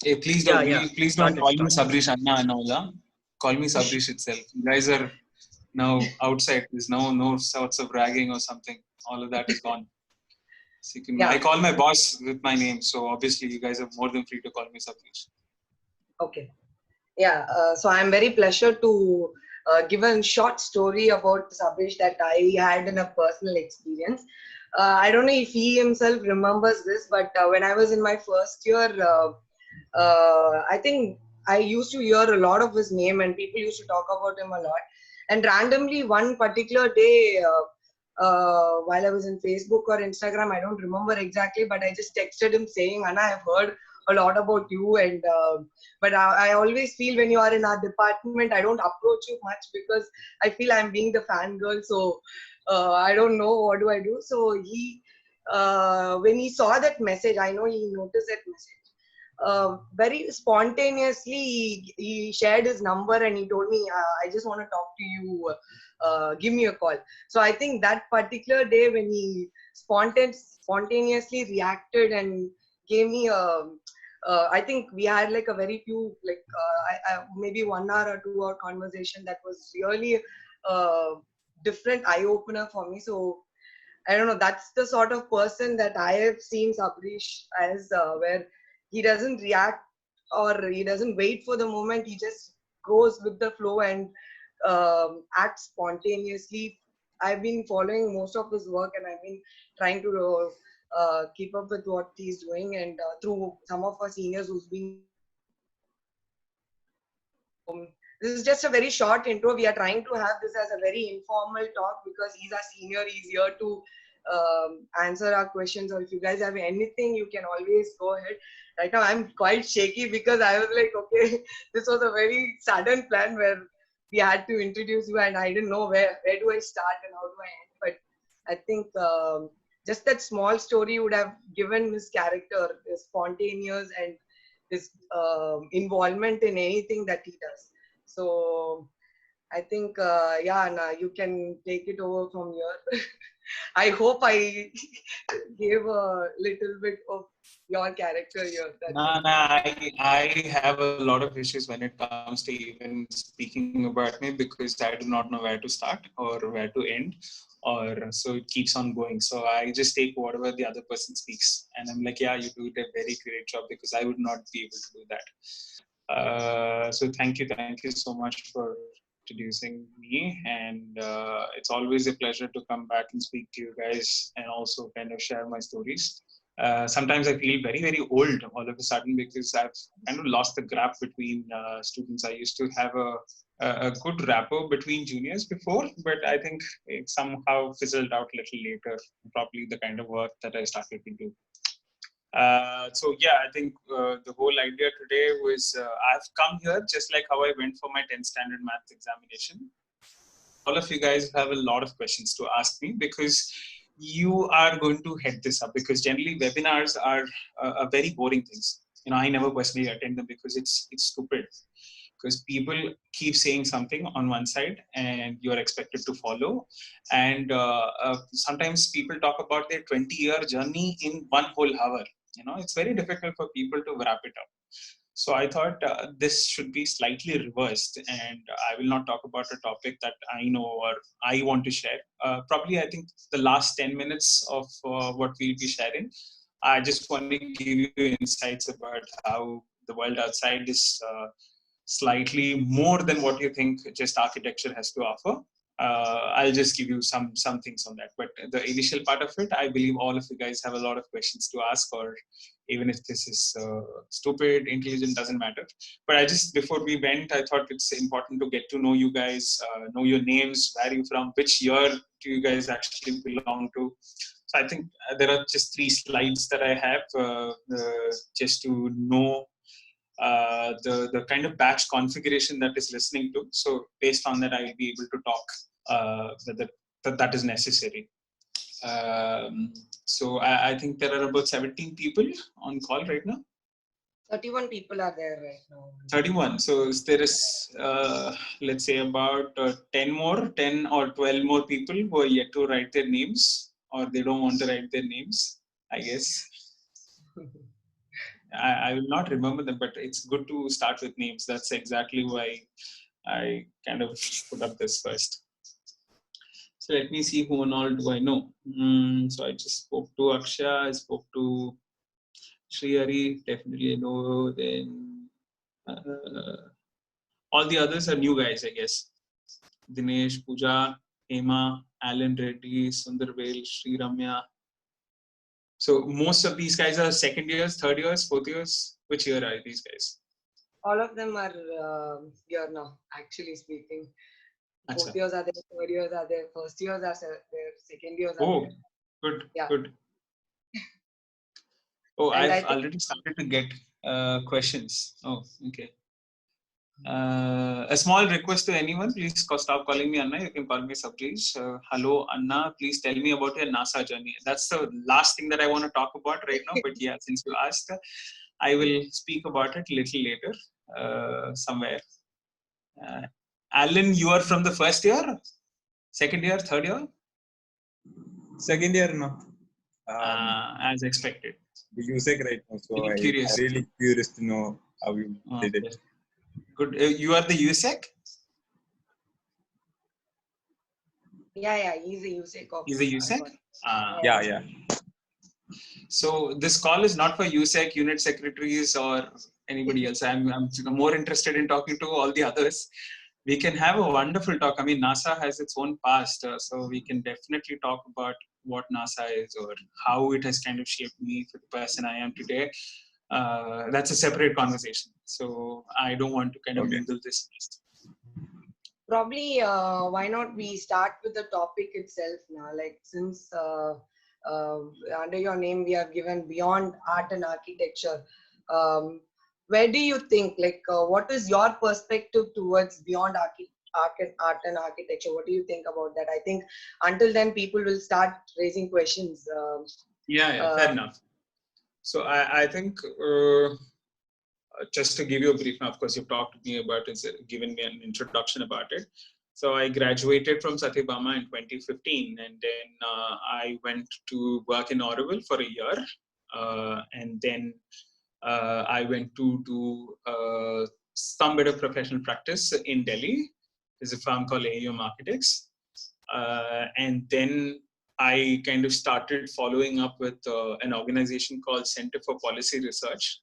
Hey, please Yeah, don't, yeah. please don't Started, call me started. Sabrish Anna Anola. Call me Sabrish itself. You guys are now outside. There's no sorts of ragging or something. All of that is gone. So you can, I Yeah. call my boss with my name, so obviously you guys are more than free to call me Sabrish. Okay. Yeah. So I'm very pleasure to give a short story about Sabrish that I had in a personal experience. I don't know if he himself remembers this, but when I was in my first year, I think I used to hear a lot of his name and people used to talk about him a lot. And randomly, one particular day, while I was in Facebook or Instagram, I don't remember exactly, but I just texted him saying, Anna, I've heard a lot about you. And but I always feel when you are in our department, I don't approach you much because I feel I'm being the fangirl. So I don't know what do I do. So when he saw that message, I know he noticed that message. Very spontaneously he shared his number and he told me I just want to talk to you, give me a call. So I think that particular day when he spontaneously reacted and gave me a I think we had like a very few like maybe 1 hour or 2 hour conversation that was really different eye opener for me. So I don't know. That's the sort of person that I have seen Sabrish as, where he doesn't react or he doesn't wait for the moment. He just goes with the flow and acts spontaneously. I've been following most of his work and I've been trying to keep up with what he's doing. And through some of our seniors who's been this is just a very short intro. We are trying to have this as a very informal talk because he's our senior. He's here to answer our questions. Or if you guys have anything, you can always go ahead. Right now, I'm quite shaky because I was like, okay, this was a very sudden plan where we had to introduce you, and I didn't know where do I start and how do I end. But I think just that small story would have given his character spontaneous and his involvement in anything that he does. So I think, yeah, Anna, you can take it over from here. I hope I gave a little bit of your character here. That's Nah, it. nah, I have a lot of issues when it comes to even speaking about me because I do not know where to start or where to end, or so it keeps on going. So I just take whatever the other person speaks, and I'm like, yeah, you do a very great job because I would not be able to do that. So thank you so much for introducing me, and it's always a pleasure to come back and speak to you guys and also kind of share my stories. Sometimes I feel very old all of a sudden because I've kind of lost the gap between students. I used to have a good rapport between juniors before, but I think it somehow fizzled out a little later. Probably the kind of work that I started to do. So yeah, I think the whole idea today was I've come here just like how I went for my 10th standard maths examination. All of you guys have a lot of questions to ask me because you are going to head this up because generally webinars are very boring things. You know, I never personally attend them because it's stupid. Because people keep saying something on one side and you're expected to follow. And sometimes people talk about their 20-year journey in one whole hour. You know, it's very difficult for people to wrap it up. So I thought this should be slightly reversed, and I will not talk about a topic that I know or I want to share. Probably, I think the last 10 minutes of what we'll be sharing, I just want to give you insights about how the world outside is slightly more than what you think just architecture has to offer. I'll just give you some things on that. But the initial part of it, I believe all of you guys have a lot of questions to ask, or even if this is stupid, intelligent, doesn't matter. But I just, before we went, I thought it's important to get to know you guys, know your names, where are you from, which year do you guys actually belong to. So I think there are just 3 slides that I have just to know the kind of batch configuration that is listening to. So based on that, I will be able to talk whether that is necessary. So I think there are about 17 people on call right now. 31 people are there right now. 31. So there is, let's say, about 10 or 12 more people who are yet to write their names, or they don't want to write their names, I guess. I will not remember them, but it's good to start with names. That's exactly why I kind of put up this first. So let me see who and all do I know. So I just spoke to Akshay, I spoke to Srihari, definitely I know. Then all the others are new guys, I guess. Dinesh, Pooja, Hema, Alan Reddy, Sundarvel, Sri Ramya. So most of these guys are second years, third years, fourth years. Which year are these guys? All of them are here now, actually speaking. Fourth Achha. years are there, third years are there, first years are there, second years are Oh, there. good, Yeah. good. Oh, And I I've think already started to get questions. Oh, okay. A small request to anyone, please stop calling me Anna. You can call me Sabjeesh. Hello, Anna. Please tell me about your NASA journey. That's the last thing that I want to talk about right now. But yeah, since you asked, I will speak about it a little later, somewhere. Alan, you are from the first year, second year, third year? Second year now. As expected. The USEC right now, so Really I'm curious. really curious to know how you did it. Good. You are the USEC? yeah, he's a USEC officer. He's a USEC? Yeah. So this call is not for USEC, unit secretaries, or anybody else. I'm more interested in talking to all the others. We can have a wonderful talk. I mean, NASA has its own past, so we can definitely talk about what NASA is or how it has kind of shaped me for the person I am today. That's a separate conversation. So I don't want to kind of mingle this. Probably, why not we start with the topic itself now? Like, since under your name we have given Beyond Art and Architecture. Where do you think, like, what is your perspective towards Beyond Art and Architecture? What do you think about that? I think until then people will start raising questions. Fair enough. So I think just to give you a brief, now of course you've talked to me about it, given me an introduction about it. So I graduated from Satyabama in 2015, and then I went to work in Auroville for a year, and then I went to do some bit of professional practice in Delhi. There's a firm called AUM Architects, and then I kind of started following up with an organization called Center for Policy Research.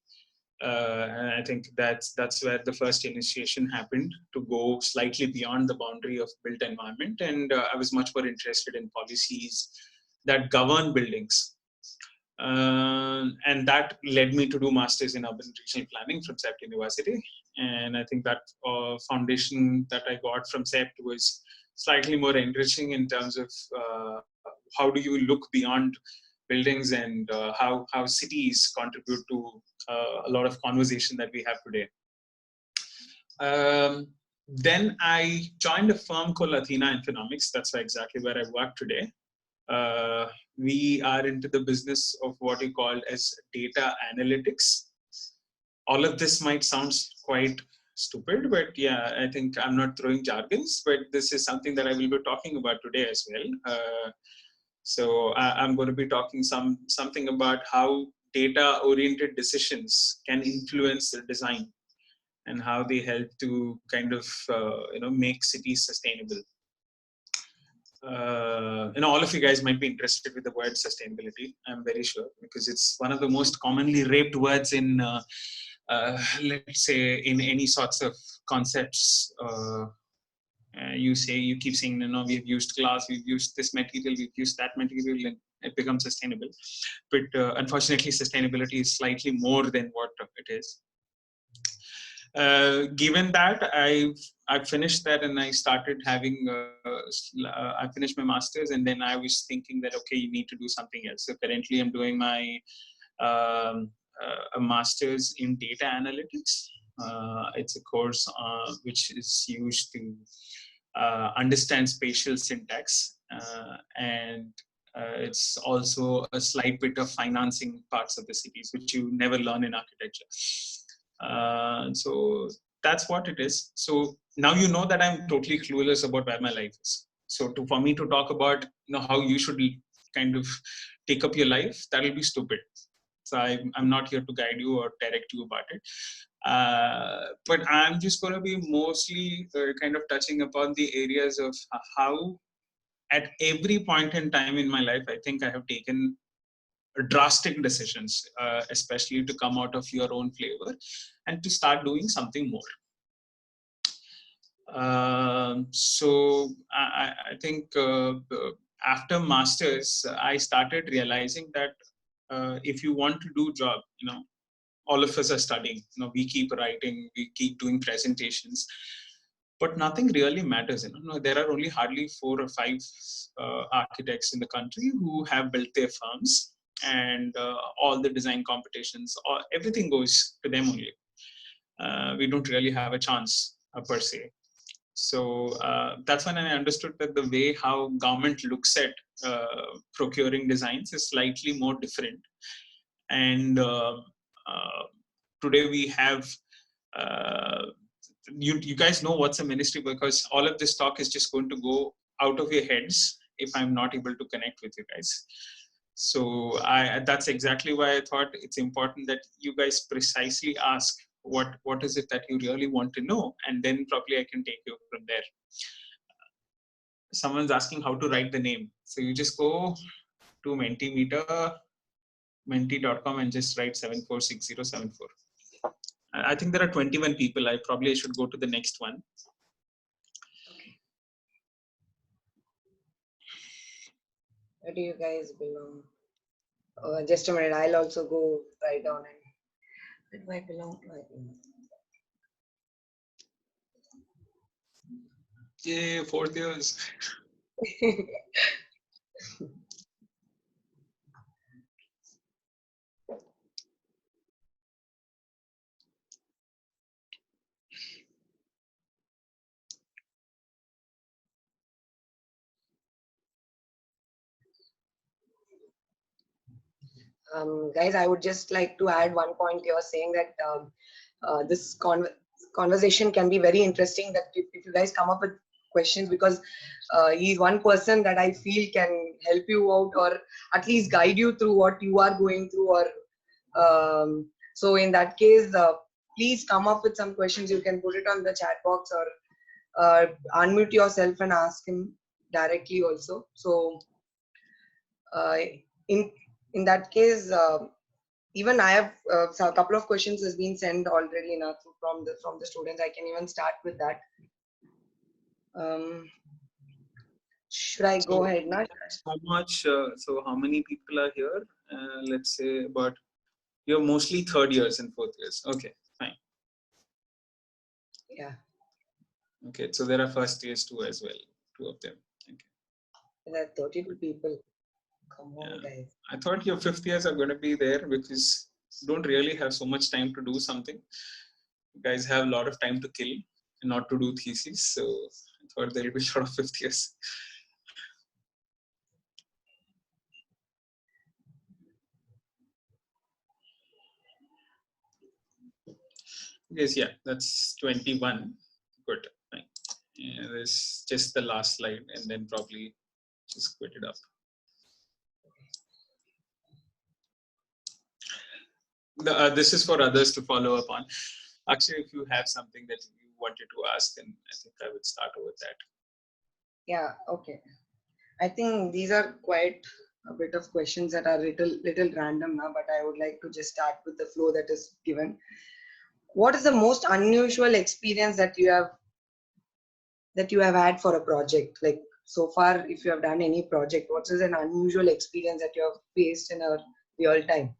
And I think that's where the first initiation happened, to go slightly beyond the boundary of built environment. And I was much more interested in policies that govern buildings. And that led me to do Masters in Urban Regional Planning from CEPT University. And I think that foundation that I got from CEPT was slightly more enriching in terms of how do you look beyond buildings and how cities contribute to a lot of conversation that we have today. Then I joined a firm called Athena Infonomics. That's exactly where I work today. We are into the business of what we call as data analytics. All of this might sound quite stupid, but yeah, I think I'm not throwing jargons, but this is something that I will be talking about today as well. So I'm going to be talking something about how data-oriented decisions can influence the design and how they help to kind of make cities sustainable. All of you guys might be interested with the word sustainability. I'm very sure, because it's one of the most commonly raped words in, let's say, in any sorts of concepts. You keep saying, we've used glass, we've used this material, we've used that material, and it becomes sustainable. But unfortunately, sustainability is slightly more than what it is. Given that, I finished that and I started having, I finished my master's, and then I was thinking that, okay, you need to do something else. So currently I'm doing my a master's in data analytics. It's a course which is used to understand spatial syntax, and it's also a slight bit of financing parts of the cities, which you never learn in architecture. So that's what it is. So now you know that I'm totally clueless about where my life is. So for me to talk about how you should kind of take up your life, that'll be stupid. So I'm not here to guide you or direct you about it. But I'm just going to be mostly kind of touching upon the areas of how at every point in time in my life, I think I have taken drastic decisions, especially to come out of your own flavor and to start doing something more. So I think after masters, I started realizing that if you want to do job, all of us are studying. We keep writing, we keep doing presentations, but nothing really matters. There are only hardly 4 or 5 architects in the country who have built their firms, and all the design competitions, everything goes to them only. We don't really have a chance per se. So that's when I understood that the way how government looks at procuring designs is slightly more different. And today we have, you guys know what's a ministry, because all of this talk is just going to go out of your heads if I'm not able to connect with you guys. So that's exactly why I thought it's important that you guys precisely ask what is it that you really want to know, and then probably I can take you from there. Someone's asking how to write the name. So you just go to Mentimeter, menti.com, and just write 746074. I think there are 21 people. I probably should go to the next one. Okay. Where do you guys belong? Just a minute. I'll also go write down. Where do I belong? Yay, 4th years. Guys, I would just like to add one point here, saying that this conversation can be very interesting, that if you guys come up with questions, because he's one person that I feel can help you out, or at least guide you through what you are going through, or so in that case, please come up with some questions. You can put it on the chat box, or unmute yourself and ask him directly also. So in that case, even I have a couple of questions has been sent already now from the students. I can even start with that. Should I go ahead now? How much? So how many people are here? Let's say about, you're mostly 3rd years and 4th years. Okay, fine. Yeah. Okay, so there are 1st years too as well, 2 of them. Okay. There are 32 people. Come on, guys. I thought your 5th years are going to be there, because you don't really have so much time to do something. You guys have a lot of time to kill and not to do theses. So I thought there will be a lot of 5th years. Yes, yeah, that's 21. Good. Fine. Yeah, there's just the last slide, and then probably just quit it up. This is for others to follow up on. Actually, if you have something that you wanted to ask, then I think I would start with that. Yeah, okay. I think these are quite a bit of questions that are little random now, but I would like to just start with the flow that is given. What is the most unusual experience that you have had for a project? Like, so far, if you have done any project, what is an unusual experience that you have faced in a real time?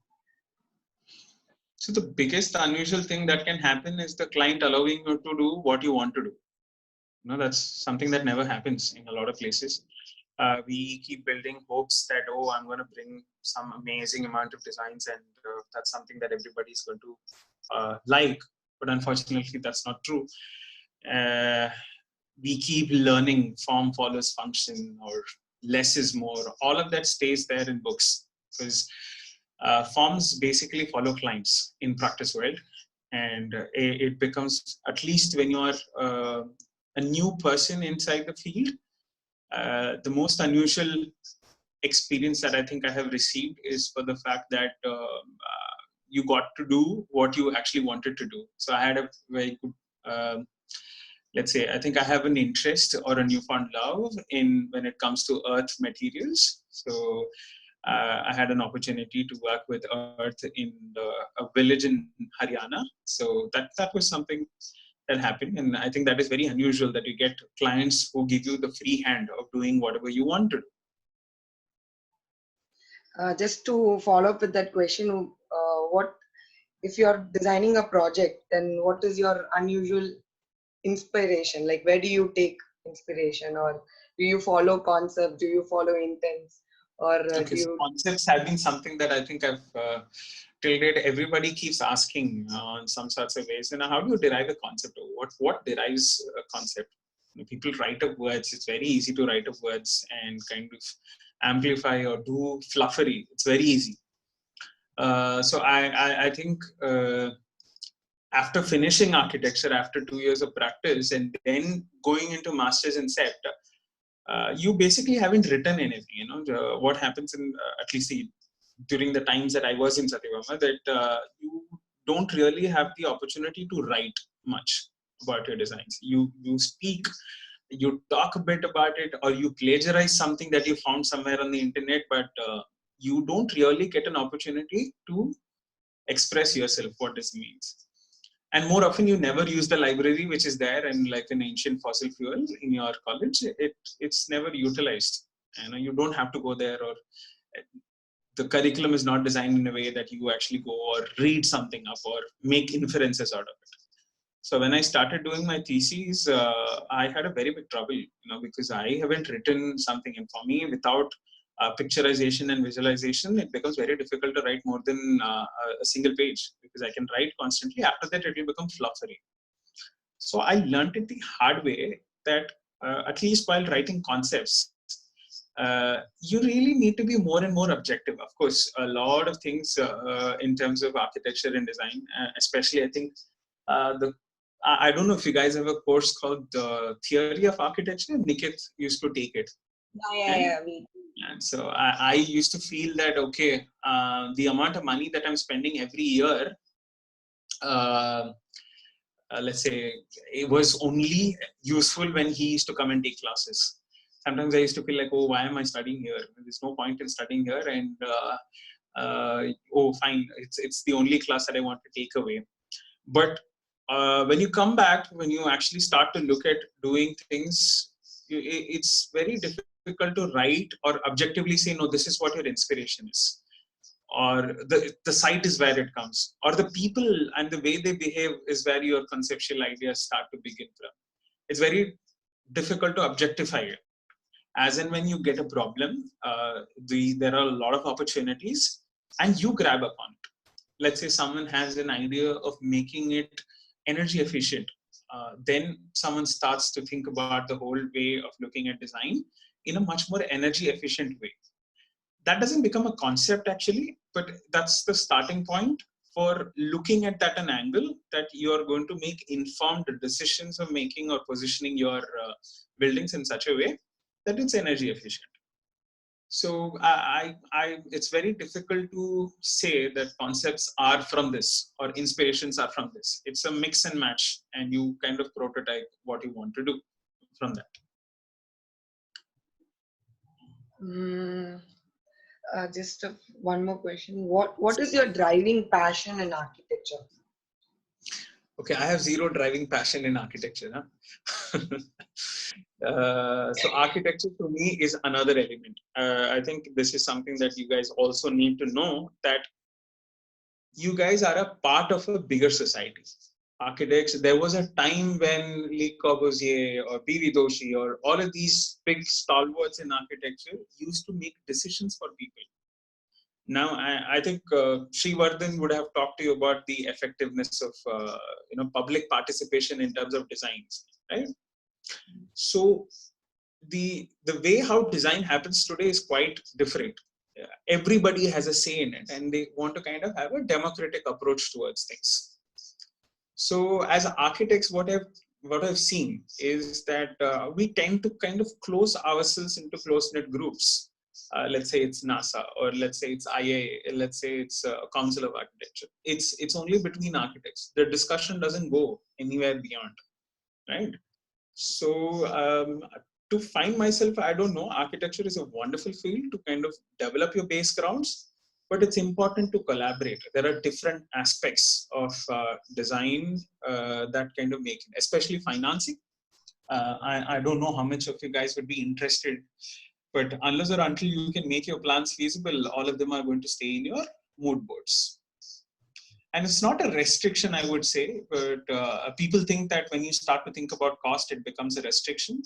So the biggest unusual thing that can happen is the client allowing you to do what you want to do. That's something that never happens in a lot of places. We keep building hopes that, oh, I'm going to bring some amazing amount of designs, and that's something that everybody is going to like. But unfortunately, that's not true. We keep learning form follows function, or less is more. All of that stays there in books, because forms basically follow clients in practice world. And it becomes, at least when you are a new person inside the field, the most unusual experience that I think I have received is for the fact that you got to do what you actually wanted to do. So I had a very good, let's say, I think I have an interest or a newfound love in when it comes to earth materials. So I had an opportunity to work with earth in a village in Haryana. So that was something that happened, and I think that is very unusual that you get clients who give you the free hand of doing whatever you want to do. Just to follow up with that question, what if you're designing a project, then what is your unusual inspiration? Like, where do you take inspiration, or do you follow concept? Do you follow intents, or Okay, do so you? concepts have been something that I think I've till date everybody keeps asking in some sorts of ways. And how do you derive a concept? What derives a concept? People write up words. It's very easy to write up words and kind of amplify or do fluffery. It's very easy. So I think after finishing architecture, after 2 years of practice, and then going into masters in SET, you basically haven't written anything. What happens in at least during the times that I was in Satyabama, that you don't really have the opportunity to write much about your designs. You speak, you talk a bit about it, or you plagiarize something that you found somewhere on the internet, but you don't really get an opportunity to express yourself, what this means. And more often, you never use the library which is there, and like an ancient fossil fuel in your college, it's never utilized. You don't have to go there, or the curriculum is not designed in a way that you actually go or read something up or make inferences out of it. So when I started doing my theses, I had a very big trouble, because I haven't written something. And for me, without picturization and visualization, it becomes very difficult to write more than a single page, because I can write constantly. After that, it will become fluffery. So I learned it the hard way that at least while writing concepts, you really need to be more and more objective. Of course, a lot of things in terms of architecture and design, especially I think I don't know if you guys have a course called the Theory of Architecture. Niket used to take it. Yeah. And so I used to feel that, okay, the amount of money that I'm spending every year, let's say, it was only useful when he used to come and take classes. Sometimes I used to feel like, oh, why am I studying here? There's no point in studying here. And oh, fine, it's the only class that I want to take away. But when you come back, when you actually start to look at doing things, it's very difficult to write or objectively say, no, this is what your inspiration is, or the site is where it comes, or the people and the way they behave is where your conceptual ideas start to begin from. It's very difficult to objectify it. As and when you get a problem, there are a lot of opportunities, and you grab upon it. Let's say someone has an idea of making it energy efficient. Then someone starts to think about the whole way of looking at design in a much more energy efficient way. That doesn't become a concept actually, but that's the starting point for looking at that an angle that you're going to make informed decisions of making or positioning your buildings in such a way that it's energy efficient. So it's very difficult to say that concepts are from this or inspirations are from this. It's a mix and match, and you kind of prototype what you want to do from that. Just one more question. What is your driving passion in architecture? Okay, I have zero driving passion in architecture. Huh? So architecture to me is another element. I think this is something that you guys also need to know, that you guys are a part of a bigger society. Architects, there was a time when Le Corbusier or P.V. Doshi or all of these big stalwarts in architecture used to make decisions for people. Now, I think Srivardhan would have talked to you about the effectiveness of public participation in terms of designs, right? So the way how design happens today is quite different. Everybody has a say in it, and they want to kind of have a democratic approach towards things. So as architects, what I've seen is that we tend to kind of close ourselves into close-knit groups. let's say it's NASA, or let's say it's IIA, let's say it's Council of Architecture. It's only between architects. The discussion doesn't go anywhere beyond, right? So to find myself, I don't know. Architecture is a wonderful field to kind of develop your base grounds, but it's important to collaborate. There are different aspects of design that kind of make it, especially financing. I don't know how much of you guys would be interested, but unless or until you can make your plans feasible, all of them are going to stay in your mood boards. And it's not a restriction, I would say, but people think that when you start to think about cost, it becomes a restriction.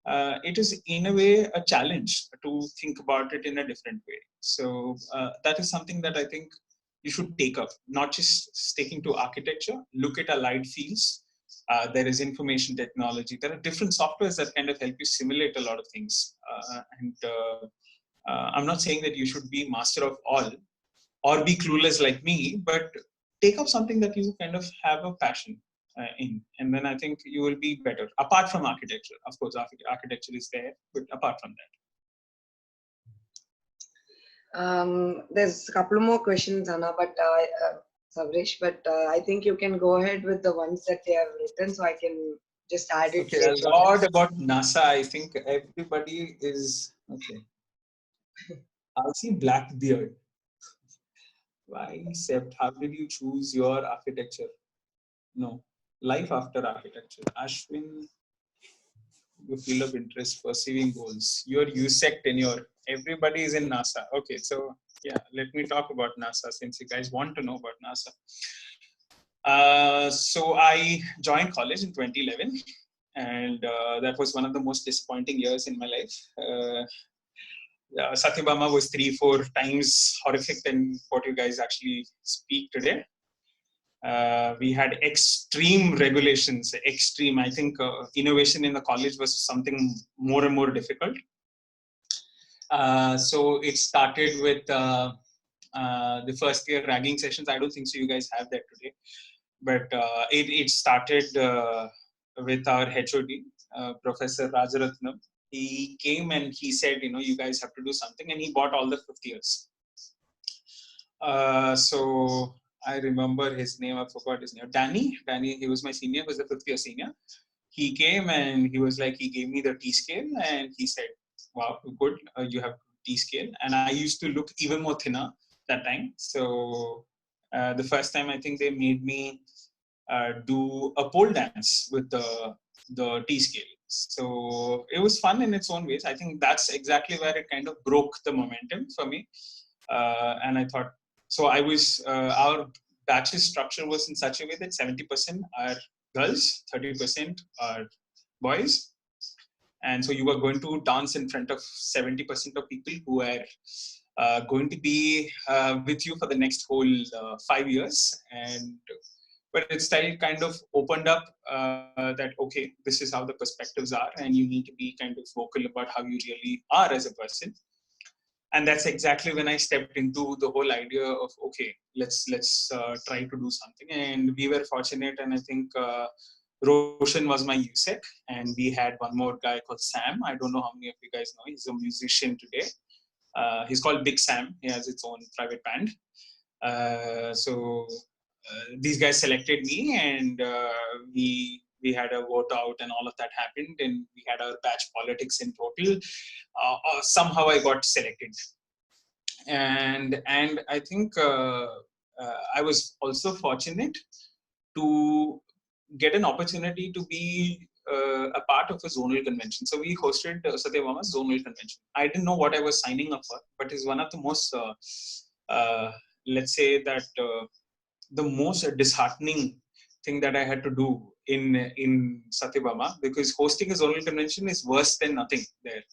It is in a way a challenge to think about it in a different way. So that is something that I think you should take up, not just sticking to architecture. Look at allied fields. There is information technology. There are different softwares that kind of help you simulate a lot of things. I'm not saying that you should be master of all or be clueless like me, but take up something that you kind of have a passion in, and then I think you will be better. Apart from architecture, of course, architecture is there, but apart from that. There's a couple more questions, Anna, but Sabresh, but I think you can go ahead with the ones that they have written, so I can just add it. Okay, a lot about NASA. I think everybody is okay. I'll see Blackbeard. Why, Sept? How did you choose your architecture? No, life after architecture. Ashwin, your field of interest, perceiving goals. Your USEC tenure. Everybody is in NASA. Okay, so yeah, let me talk about NASA since you guys want to know about NASA. So I joined college in 2011, and that was one of the most disappointing years in my life. Satyabama was 3-4 times horrific than what you guys actually speak today. We had extreme regulations, extreme. I think innovation in the college was something more and more difficult. So it started with the first year ragging sessions. I don't think so you guys have that today. But it started with our HOD, Professor Rajaratnam. He came and he said, you guys have to do something. And he bought all the 5th years. So I remember his name. I forgot his name. Danny, he was my senior, was the 5th year senior. He came and he was like, he gave me the T-scale and he said, wow, good, you have T-scale. And I used to look even more thinner that time. So the first time I think they made me do a pole dance with the T-scale. So it was fun in its own ways. I think that's exactly where it kind of broke the momentum for me. And I thought, so I was, our batch's structure was in such a way that 70% are girls, 30% are boys. And so you were going to dance in front of 70% of people who are going to be with you for the next whole 5 years. But it still kind of opened up that, okay, this is how the perspectives are, and you need to be kind of vocal about how you really are as a person. And that's exactly when I stepped into the whole idea of, okay, let's try to do something. And we were fortunate, and I think Roshan was my USEC, and we had one more guy called Sam. I don't know how many of you guys know. He's a musician today. He's called Big Sam. He has its own private band. So these guys selected me, and we had a vote out, and all of that happened, and we had our batch politics in total. Somehow I got selected, and I think I was also fortunate to get an opportunity to be a part of a zonal convention. So we hosted Satyabama's zonal convention. I didn't know what I was signing up for, but it's one of the most, let's say that the most disheartening thing that I had to do in Satyabama, because hosting a zonal convention is worse than nothing there.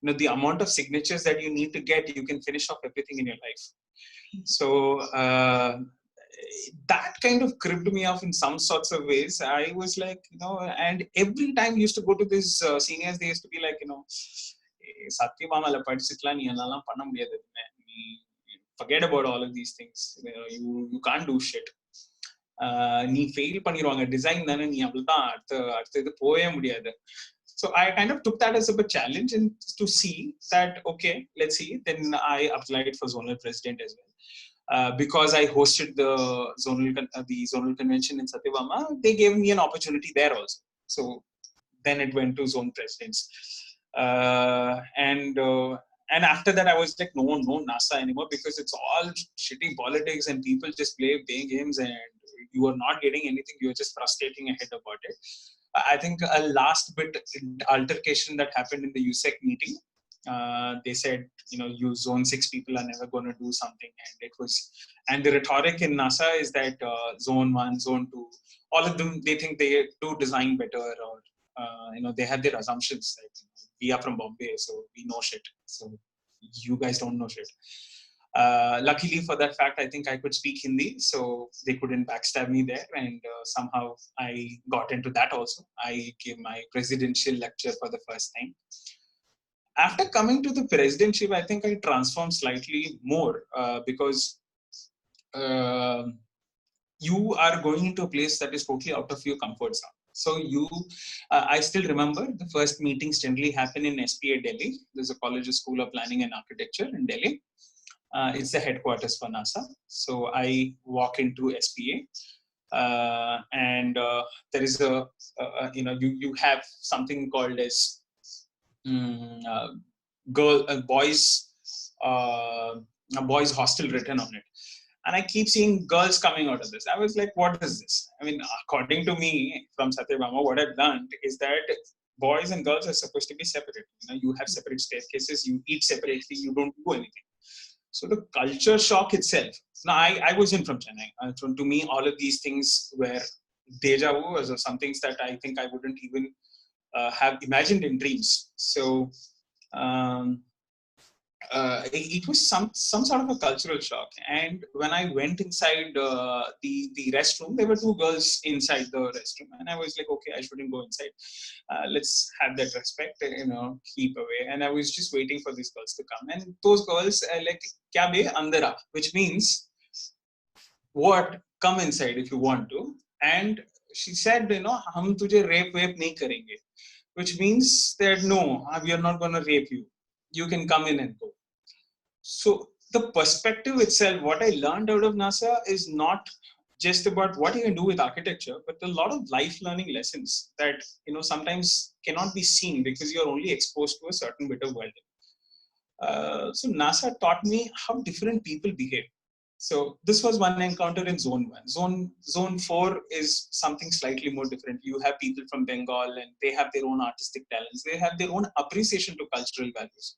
The amount of signatures that you need to get, you can finish off everything in your life. So that kind of cribbed me off in some sorts of ways. I was like, and every time I used to go to these seniors, they used to be like, Satyabama படிச்சிட்டலாம் நீ என்னெல்லாம் பண்ண முடியாது, forget about all of these things. You can't do shit. நீ fail பண்ணிடுவாங்க, design தானே, நீ அப்படிதான் அடுத்த இது போயே முடியாது. So I kind of took that as a challenge and to see that, okay, let's see. Then I applied for zonal president as well. Because I hosted the zonal convention in Satyabama, they gave me an opportunity there also. So then it went to zone presidents. And after that, I was like, no NASA anymore, because it's all shitty politics and people just play games and you are not getting anything. You're just frustrating ahead about it. I think a last bit altercation that happened in the USEC meeting. They said, you zone 6 people are never going to do something, and the rhetoric in NASA is that zone 1, zone 2, all of them, they think they do design better, or they have their assumptions that we are from Bombay, so we know shit. So you guys don't know shit. Luckily for that fact, I think I could speak Hindi, so they couldn't backstab me there, and somehow I got into that also. I gave my presidential lecture for the first time. After coming to the presidentship, I think I transformed slightly more because you are going into a place that is totally out of your comfort zone. So I still remember the first meetings generally happen in SPA Delhi. There's a college of School of Planning and Architecture in Delhi. It's the headquarters for NASA. So I walk into SPA, and there is you have something called as boys hostel written on it. And I keep seeing girls coming out of this. I was like, what is this? I mean, according to me from Satyabama, what I've learned is that boys and girls are supposed to be separate. You have separate staircases, you eat separately, you don't do anything. So the culture shock itself. Now, I wasn't from Chennai. To me, all of these things were deja vu, or some things that I think I wouldn't even have imagined in dreams. So it was some sort of a cultural shock. And when I went inside the restroom, there were 2 girls inside the restroom, and I was like, okay, I shouldn't go inside. Let's have that respect, keep away. And I was just waiting for these girls to come, and those girls like, kya be andara, which means, what, come inside if you want to. And she said, hum tujhe rape nahi karenge, which means that no, we are not going to rape you. You can come in and go. So the perspective itself, what I learned out of NASA is not just about what you can do with architecture, but a lot of life learning lessons that, sometimes cannot be seen because you're only exposed to a certain bit of world. So NASA taught me how different people behave. So this was one encounter in zone 1. Zone 4 is something slightly more different. You have people from Bengal, and they have their own artistic talents. They have their own appreciation to cultural values.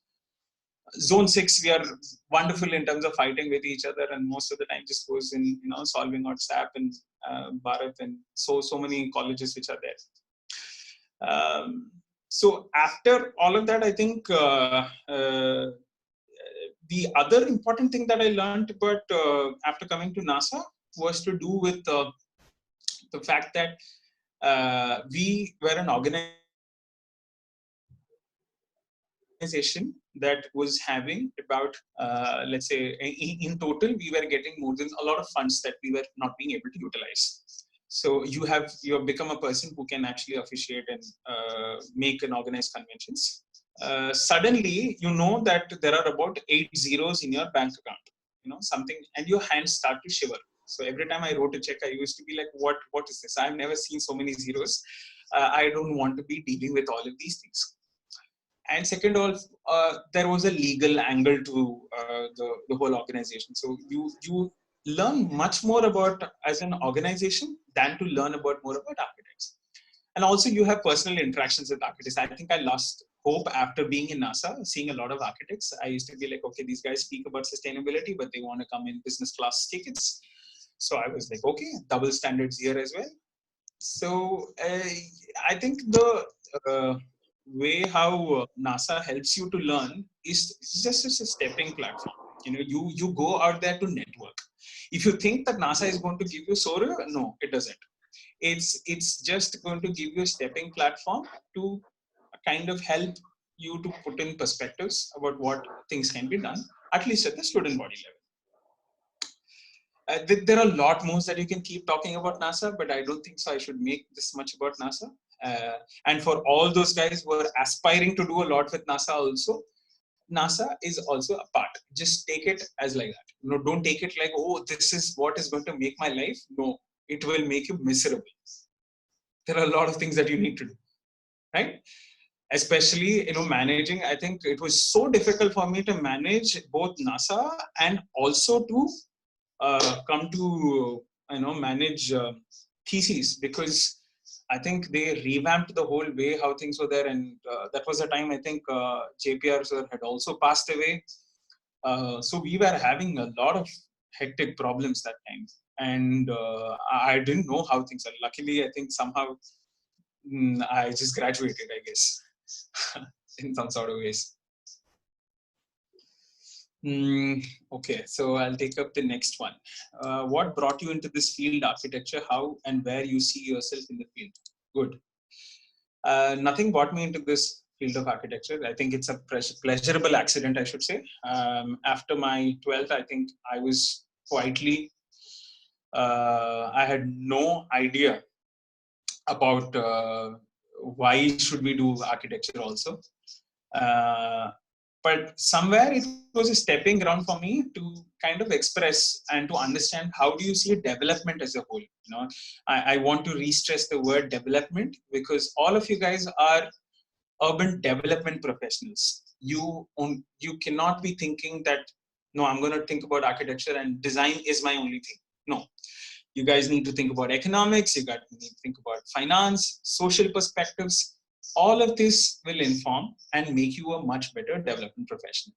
Zone 6, we are wonderful in terms of fighting with each other, and most of the time just goes in, solving out SAP and Bharat and so many colleges which are there. So after all of that, I think the other important thing that I learned about after coming to NASA was to do with the fact that we were an organization that was having about, let's say, in total, we were getting more than a lot of funds that we were not being able to utilize. So you have become a person who can actually officiate and make and organize conventions. Suddenly, that there are about 8 zeros in your bank account, something, and your hands start to shiver. So every time I wrote a check, I used to be like, what is this? I've never seen so many zeros. I don't want to be dealing with all of these things. And second of all, there was a legal angle to the whole organization. So you learn much more about as an organization than to learn more about architects. And also you have personal interactions with architects. I think I lost hope after being in NASA, seeing a lot of architects. I used to be like, okay, these guys speak about sustainability, but they want to come in business class tickets. So I was like, okay, double standards here as well. So I think the way how NASA helps you to learn is just a stepping platform. You go out there to network. If you think that NASA is going to give you SORA, no, it doesn't. It's just going to give you a stepping platform to kind of help you to put in perspectives about what things can be done, at least at the student body level. There are a lot more that you can keep talking about NASA, but I don't think so I should make this much about NASA. And for all those guys who are aspiring to do a lot with NASA also, NASA is also a part. Just take it as like that. Don't take it like, oh, this is what is going to make my life. No, it will make you miserable. There are a lot of things that you need to do, right? Especially, managing. I think it was so difficult for me to manage both NASA and also to come to, manage theses, because I think they revamped the whole way how things were there. And that was the time I think JPR sir had also passed away. So we were having a lot of hectic problems that time. And I didn't know how things are. Luckily, I think somehow I just graduated, I guess, in some sort of ways. Okay, so I'll take up the next one. What brought you into this field, architecture? How and where you see yourself in the field? Good. Nothing brought me into this field of architecture. I think it's a pleasurable accident, I should say. After my 12th, I think I was quietly, I had no idea about why should we do architecture also. But somewhere it was a stepping ground for me to kind of express and to understand how do you see development as a whole. I want to re-stress the word development, because all of you guys are urban development professionals. You cannot be thinking that, no, I'm going to think about architecture and design is my only thing. No, you guys need to think about economics, you need to think about finance, social perspectives. All of this will inform and make you a much better development professional.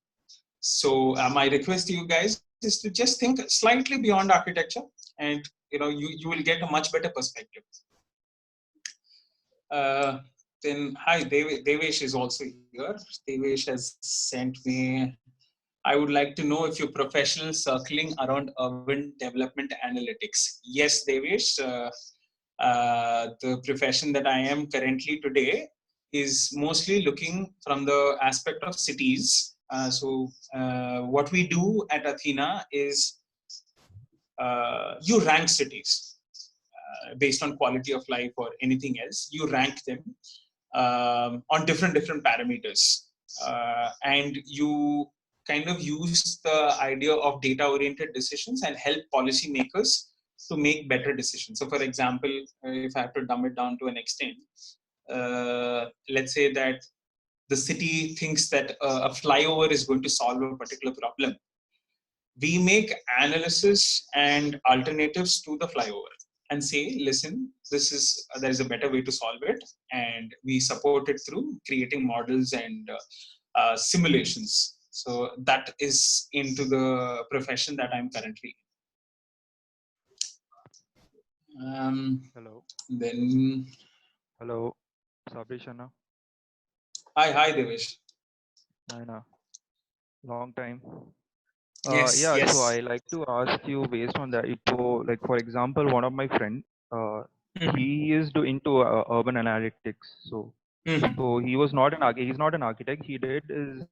So my request to you guys is to just think slightly beyond architecture, and you will get a much better perspective. Then hi, Devesh is also here. Devesh has sent me, I would like to know if you're professional circling around urban development analytics. Yes, Devesh, the profession that I am currently today is mostly looking from the aspect of cities. So what we do at Athena is you rank cities based on quality of life or anything else. You rank them on different parameters, and you kind of use the idea of data-oriented decisions and help policymakers to make better decisions. So, for example, if I have to dumb it down to an extent, let's say that the city thinks that a flyover is going to solve a particular problem. We make analysis and alternatives to the flyover and say, listen, there is a better way to solve it, and we support it through creating models and simulations. So that is into the profession that I'm currently in. Hello. Then. Hello, Sabrish Anna. Hi, Devesh. Anna. Long time. Yes. So I like to ask you based on that. Like for example, one of my friend, he is into urban analytics. So, so he was not he's not an architect. He did his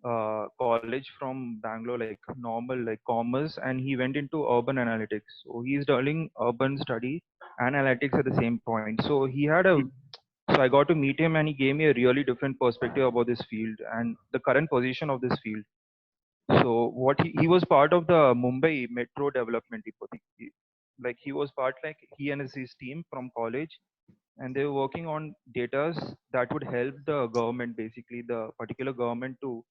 college from Bangalore, like normal, like commerce, and he went into urban analytics. So he's doing urban study analytics at the same point. So he had so I got to meet him, and he gave me a really different perspective about this field and the current position of this field. So what he was part of the Mumbai metro development. Like he was part, like he and his team from college, and they were working on data that would help the government, basically the particular government, to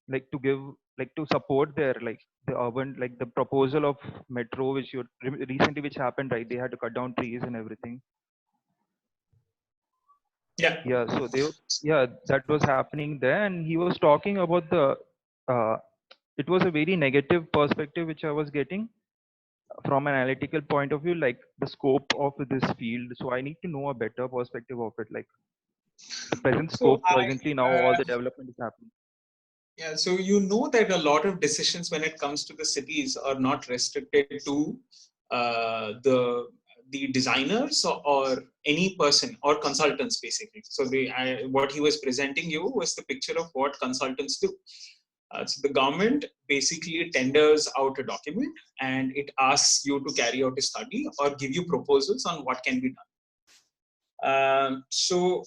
like to give, like to support their, like the urban, like the proposal of metro which recently which happened, right? They had to cut down trees and everything. Yeah, so that was happening there, and he was talking about the it was a very negative perspective which I was getting from an analytical point of view, like the scope of this field. So I need to know a better perspective of it, like the present scope presently now all the development is happening. Yeah, so you know that a lot of decisions when it comes to the cities are not restricted to the designers or any person or consultants, basically. So what he was presenting you was the picture of what consultants do. So the government basically tenders out a document and it asks you to carry out a study or give you proposals on what can be done. So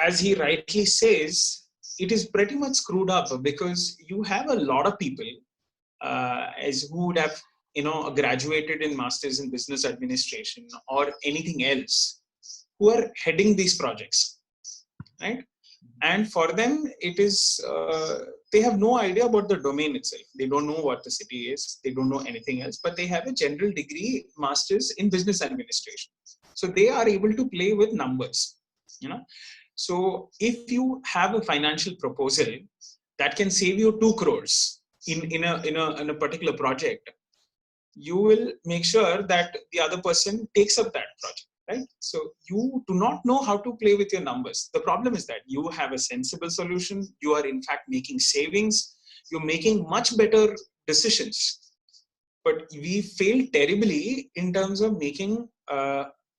as he rightly says, it is pretty much screwed up because you have a lot of people as who would have graduated in masters in business administration or anything else, who are heading these projects, right? And for them it is they have no idea about the domain itself. They don't know what the city is, they don't know anything else, but they have a general degree masters in business administration, so they are able to play with numbers. So if you have a financial proposal that can save you 2 crores in a particular project, you will make sure that the other person takes up that project, right? So you do not know how to play with your numbers. The problem is that you have a sensible solution. You are in fact making savings. You're making much better decisions. But we fail terribly in terms of making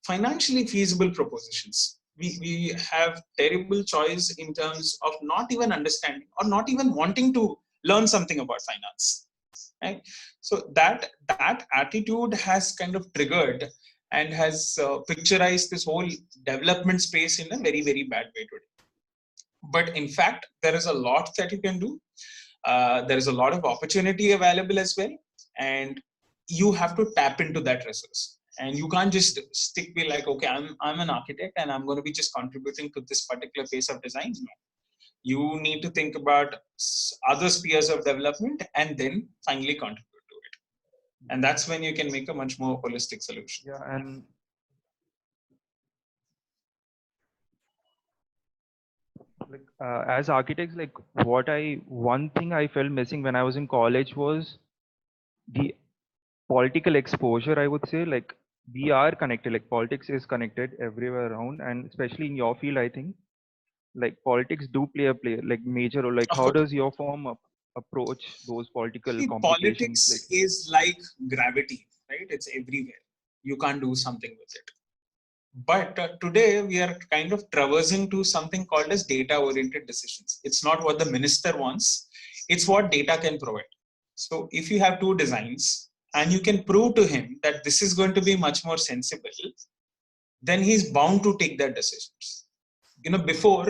financially feasible propositions. We have terrible choice in terms of not even understanding or not even wanting to learn something about finance. Right? So that attitude has kind of triggered and has picturized this whole development space in a very, very bad way today. But in fact, there is a lot that you can do. There is a lot of opportunity available as well, and you have to tap into that resource. And you can't just stick be like, okay, I'm an architect and I'm going to be just contributing to this particular phase of design. No. You need to think about other spheres of development and then finally contribute to it. And that's when you can make a much more holistic solution. Yeah, and like as architects, like one thing I felt missing when I was in college was the political exposure. I would say, like, we are connected, like politics is connected everywhere around, and especially in your field, I think like politics do play like major role. Like Of how course. does your firm approach those political See, complications? politics is like gravity, right? It's everywhere. You can't do something with it. But today we are kind of traversing to something called as data-oriented decisions. It's not what the minister wants, it's what data can provide. So if you have 2 designs and you can prove to him that this is going to be much more sensible, then he's bound to take that decisions. Before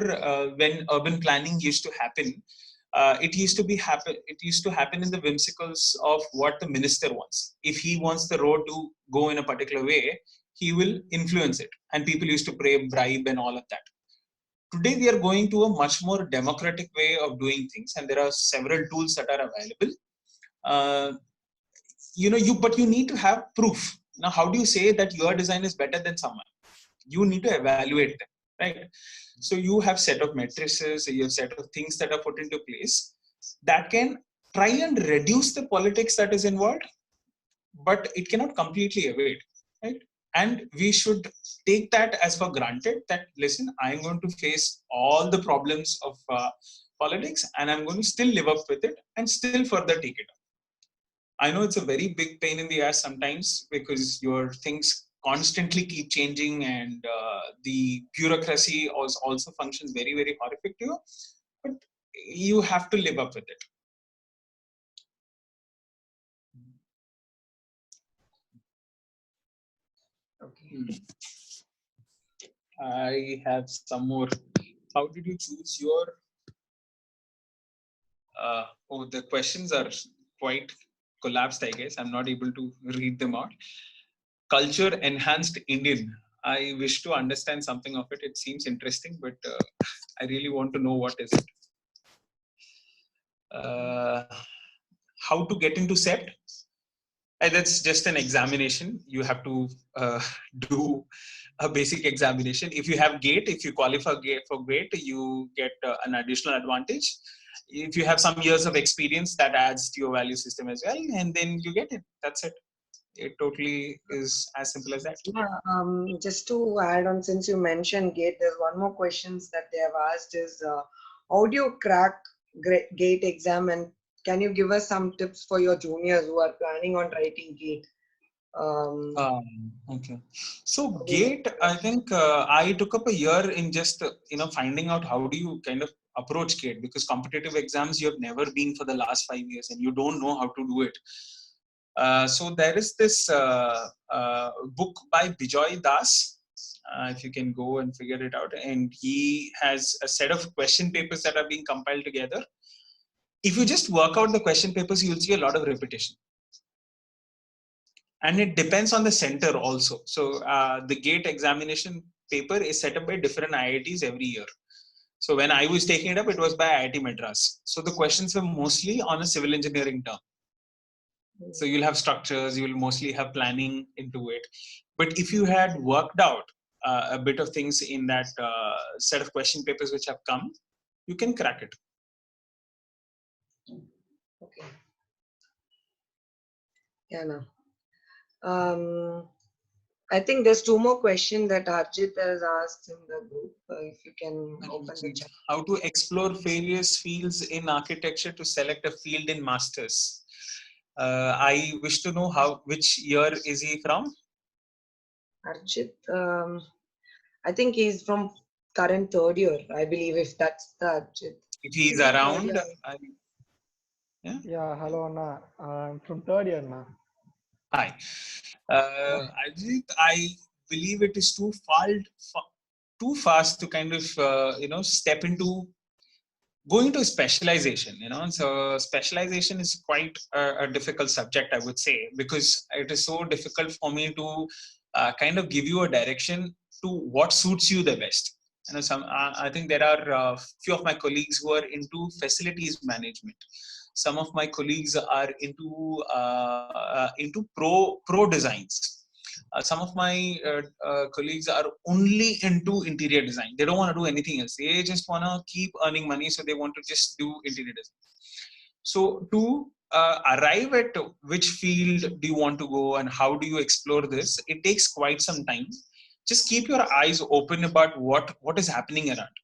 when urban planning used to happen, it used to happen in the whimsicals of what the minister wants. If he wants the road to go in a particular way, he will influence it, and people used to pay bribe and all of that. Today we are going to a much more democratic way of doing things, and there are several tools that are available. But you need to have proof. Now, how do you say that your design is better than someone? You need to evaluate them, right? So you have set of matrices, you have set of things that are put into place that can try and reduce the politics that is involved, but it cannot completely evade, right? And we should take that as for granted that, listen, I'm going to face all the problems of politics and I'm going to still live up with it and still further take it up. I know it's a very big pain in the ass sometimes because your things constantly keep changing and the bureaucracy also functions very, very horrific to you, but you have to live up with it. Okay. I have some more. How did you choose your the questions are quite collapsed, I guess. I'm not able to read them out. Culture enhanced Indian. I wish to understand something of it. It seems interesting, but I really want to know what is it. How to get into CEPT? That's just an examination. You have to do a basic examination. If you have GATE, if you qualify for GATE, you get an additional advantage. If you have some years of experience, that adds to your value system as well, and then you get it. That's it. It totally is as simple as that. Yeah, just to add on, since you mentioned GATE, there's one more questions that they have asked is, how do you crack GATE exam, and can you give us some tips for your juniors who are planning on writing GATE? Okay. So GATE, I think I took up a year in just finding out how do you kind of approach GATE, because competitive exams you have never been for the last 5 years and you don't know how to do it. So there is this book by Bijoy Das if you can go and figure it out. And he has a set of question papers that are being compiled together. If you just work out the question papers, you'll see a lot of repetition. And it depends on the center also. So the GATE examination paper is set up by different IITs every year. So when I was taking it up, it was by IIT Madras. So the questions were mostly on a civil engineering term. So you'll have structures, you'll mostly have planning into it. But if you had worked out a bit of things in that set of question papers which have come, you can crack it. Okay. Yeah, no. I think there's 2 more questions that Arjit has asked in the group. If you can open the chat. How to explore various fields in architecture to select a field in masters. I wish to know which year is he from? Arjit, I think he's from current 3rd year, I believe, if that's the Arjit. If he's around, yeah, hello, Anna. I'm from 3rd year now. Hi. I believe it is too fast to kind of step into going to specialization. So specialization is quite a difficult subject, I would say, because it is so difficult for me to kind of give you a direction to what suits you the best. I think there are a few of my colleagues who are into facilities management. Some of my colleagues are into pro designs. Some of my colleagues are only into interior design. They don't want to do anything else. They just want to keep earning money, so they want to just do interior design. So to arrive at which field do you want to go and how do you explore this, it takes quite some time. Just keep your eyes open about what is happening around.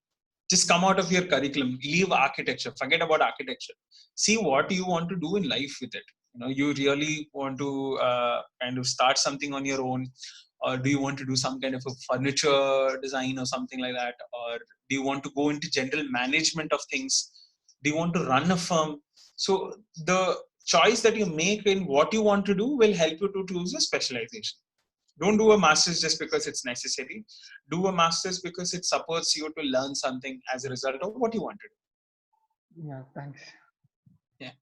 Just come out of your curriculum, leave architecture, forget about architecture. See what you want to do in life with it. You really want to kind of start something on your own, or do you want to do some kind of a furniture design or something like that, or do you want to go into general management of things? Do you want to run a firm? So the choice that you make in what you want to do will help you to choose a specialization. Don't do a master's just because it's necessary. Do a master's because it supports you to learn something as a result of what you want to do. Yeah, thanks. Yeah.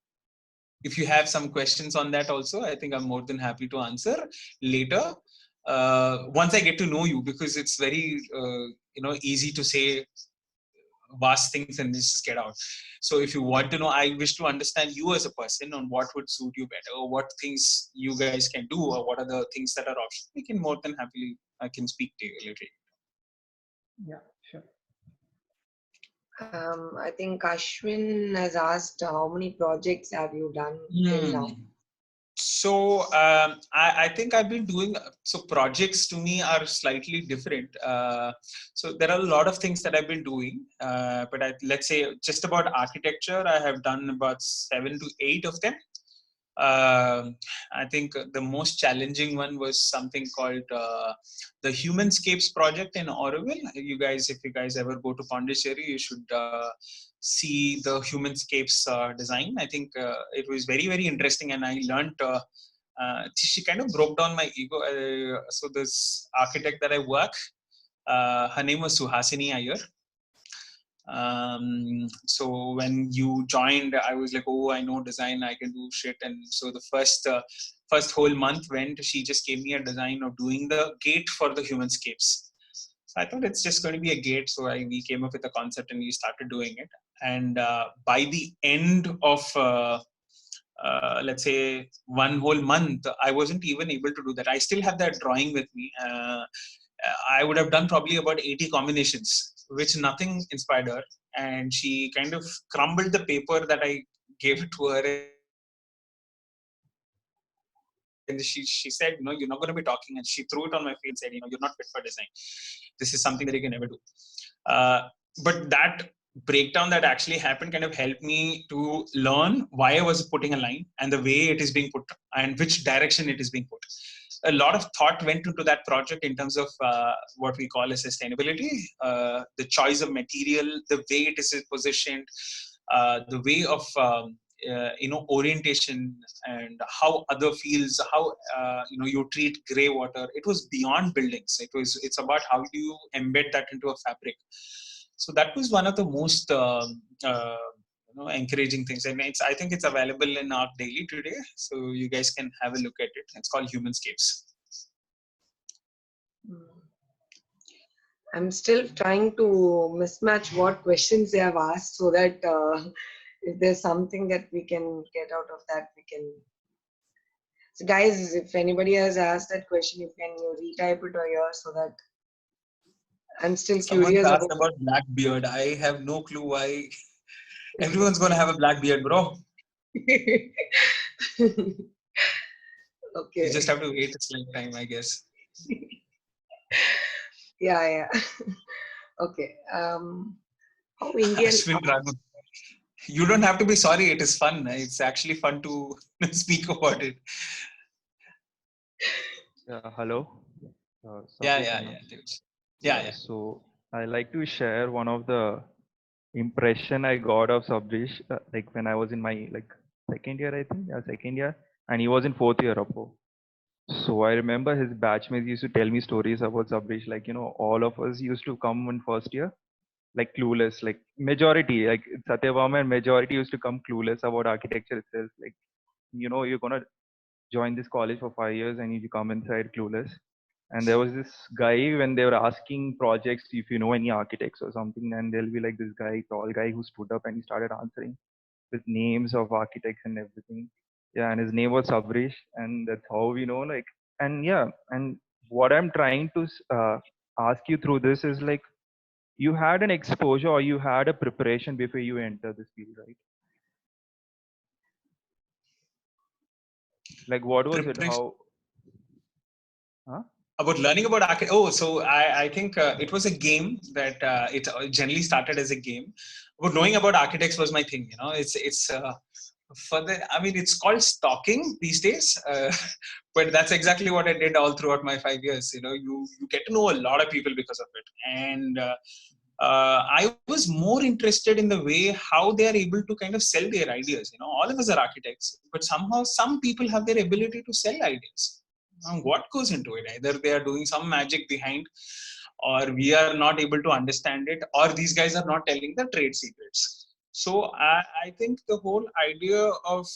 If you have some questions on that also, I think I'm more than happy to answer later. Once I get to know you, because it's very easy to say vast things and just get out. So if you want to know, I wish to understand you as a person on what would suit you better, or what things you guys can do, or what are the things that are options. We can more than happily, I can speak to you later. Yeah, sure. I think Ashwin has asked how many projects have you done till now? So I think I've been doing, so projects to me are slightly different. So there are a lot of things that I've been doing, but let's say just about architecture, I have done about 7 to 8 of them. I think the most challenging one was something called the Humanscapes project in Auroville. If you guys ever go to Pondicherry, you should see the Humanscapes design. I think it was very, very interesting, and I learned. She kind of broke down my ego. So this architect that I work, her name was Suhasini Iyer. So when you joined, I was like, oh, I know design, I can do shit. And so the first whole month went, she just gave me a design of doing the gate for the Humanscapes. So I thought it's just going to be a gate. So we came up with a concept and we started doing it. And by the end of let's say 1 whole month, I wasn't even able to do that. I still have that drawing with me. I would have done probably about 80 combinations, which nothing inspired her. And she kind of crumbled the paper that I gave it to her. And she said, no, you're not going to be talking. And she threw it on my face and said, you're not fit for design. This is something that you can never do. But that breakdown that actually happened kind of helped me to learn why I was putting a line and the way it is being put and which direction it is being put. A lot of thought went into that project in terms of what we call as sustainability, the choice of material, the way it is positioned, the way of orientation and how other fields, how you treat gray water. It was beyond buildings. It's about how do you embed that into a fabric. So that was one of the most encouraging things, and I think it's available in Arc Daily today, so you guys can have a look at it. It's called Humanscapes. I'm still trying to mismatch what questions they have asked, so that if there's something that we can get out of that, we can. So guys, if anybody has asked that question, you can retype it or here, so that I'm still curious about black beard. I have no clue why everyone's going to have a black beard, bro. Okay. You just have to wait a slight time, I guess. Yeah. Okay. How Indian? You don't have to be sorry. It is fun. It's actually fun to speak about it. Hello. Yeah. So I like to share one of the impression I got of Sabrish, like when I was in my second year, I think, second year, and he was in fourth year Apo. So I remember his batchmates used to tell me stories about Sabrish, like, all of us used to come in first year, like clueless, like majority, like Satyabama and majority used to come clueless about architecture itself. Like, you're going to join this college for 5 years and you come inside clueless. And there was this guy when they were asking projects, if you know any architects or something, and there'll be like this guy, tall guy who stood up and he started answering with names of architects and everything. Yeah, and his name was Sabrish, and that's how we know. And what I'm trying to ask you through this is like, you had an exposure or you had a preparation before you enter this field, right? Like, what was it? How? Huh? About learning about architecture. Oh, so I think it was a game that it generally started as a game. But knowing about architects was my thing. It's it's called stalking these days, but that's exactly what I did all throughout my 5 years. You get to know a lot of people because of it, and I was more interested in the way how they are able to kind of sell their ideas. All of us are architects, but somehow some people have their ability to sell ideas. What goes into it? Either they are doing some magic behind, or we are not able to understand it, or these guys are not telling the trade secrets. So I think the whole idea of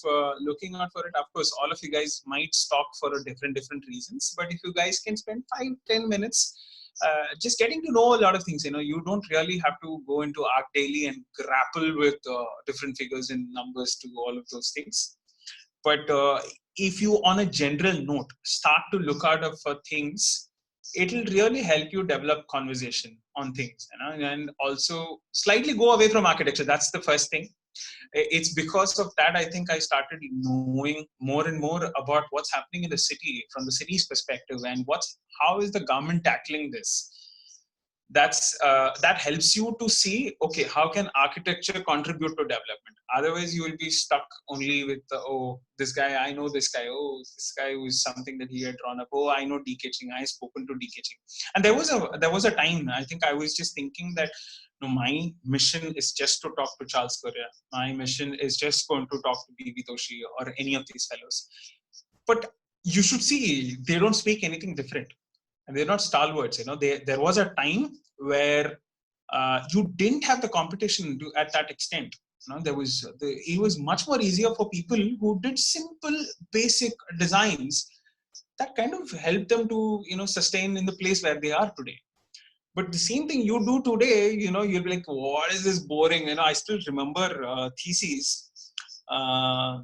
looking out for it, of course, all of you guys might stalk for different reasons, but if you guys can spend 5-10 minutes just getting to know a lot of things, you don't really have to go into Arc Daily and grapple with different figures and numbers to all of those things. But if you, on a general note, start to look out for things, it'll really help you develop conversation on things, and also slightly go away from architecture. That's the first thing. It's because of that I think I started knowing more and more about what's happening in the city from the city's perspective, and how is the government tackling this. That helps you to see, okay, how can architecture contribute to development? Otherwise you will be stuck only with this guy, I know this guy, this guy was something that he had drawn up, I know decatching, I spoken to decatching. And there was a time I think I was just thinking that my mission is just to talk to Charles Correa, my mission is just going to talk to B.V. Toshi or any of these fellows. But you should see, they don't speak anything different. And they're not stalwarts. There was a time where you didn't have the competition at that extent. It was much more easier for people who did simple, basic designs that kind of helped them to sustain in the place where they are today. But the same thing you do today, you'll be like, what is this boring? I still remember theses.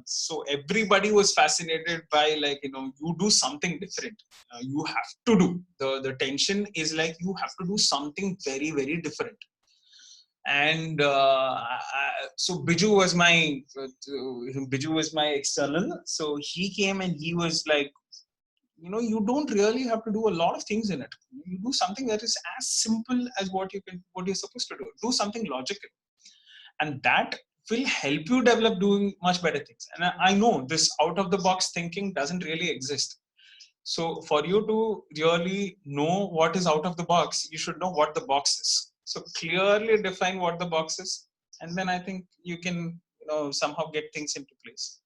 So everybody was fascinated by you do something different. You have to do. The tension is like you have to do something very, very different. And so Biju was my external. So he came and he was like, you don't really have to do a lot of things in it. You do something that is as simple as what you're supposed to do. Do something logical, and that will help you develop doing much better things. And I know this out of the box thinking doesn't really exist. So for you to really know what is out of the box, you should know what the box is. So clearly define what the box is, and then I think you can somehow get things into place.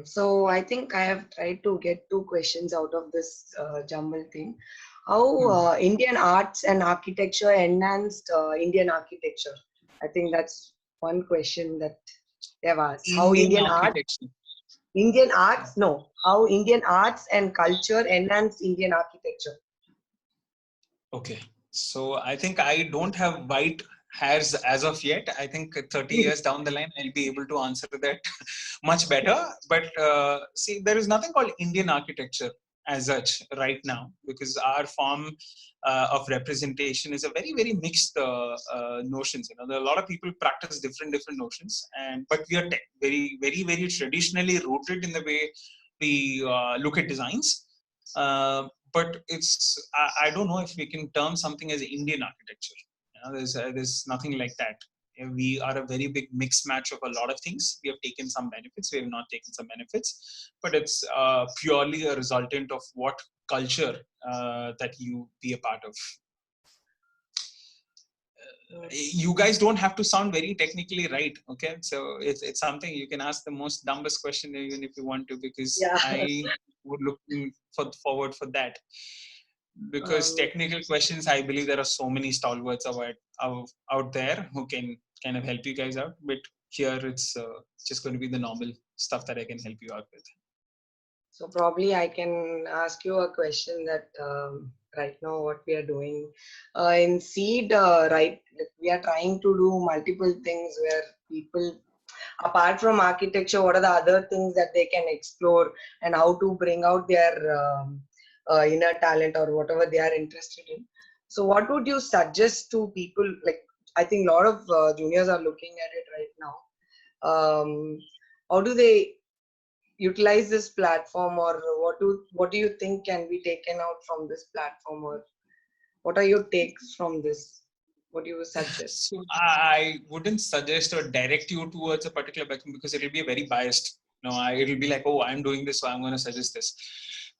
So I think I have tried to get 2 questions out of this jumble thing. How Indian arts and architecture enhanced Indian architecture? I think that's one question that they've asked. How Indian architecture. How Indian arts and culture enhance Indian architecture? Okay, so I think I don't have white hairs as of yet. I think 30 years down the line, I'll be able to answer that much better. But see, there is nothing called Indian architecture as such right now, because our form of representation is a very, very mixed notions. There are a lot of people practice different notions, but we are very, very, very traditionally rooted in the way we look at designs. But I don't know if we can term something as Indian architecture. There's nothing like that. We are a very big mixed match of a lot of things. We have taken some benefits, we have not taken some benefits, but it's purely a resultant of what culture that you be a part of. You guys don't have to sound very technically right, okay? So it's something you can ask the most dumbest question even if you want to, because I would look forward for that. Because technical questions, I believe there are so many stalwarts out there who can kind of help you guys out. But here it's just going to be the normal stuff that I can help you out with. So probably I can ask you a question that right now what we are doing in Seed, right? We are trying to do multiple things where people, apart from architecture, what are the other things that they can explore and how to bring out their inner talent or whatever they are interested in. So what would you suggest to people? Like, I think a lot of juniors are looking at it right now. How do they utilize this platform, or what do you think can be taken out from this platform, or what are your takes from this? What do you suggest? So I wouldn't suggest or direct you towards a particular platform, because it will be very biased. It will be like, oh, I'm doing this, so I'm going to suggest this.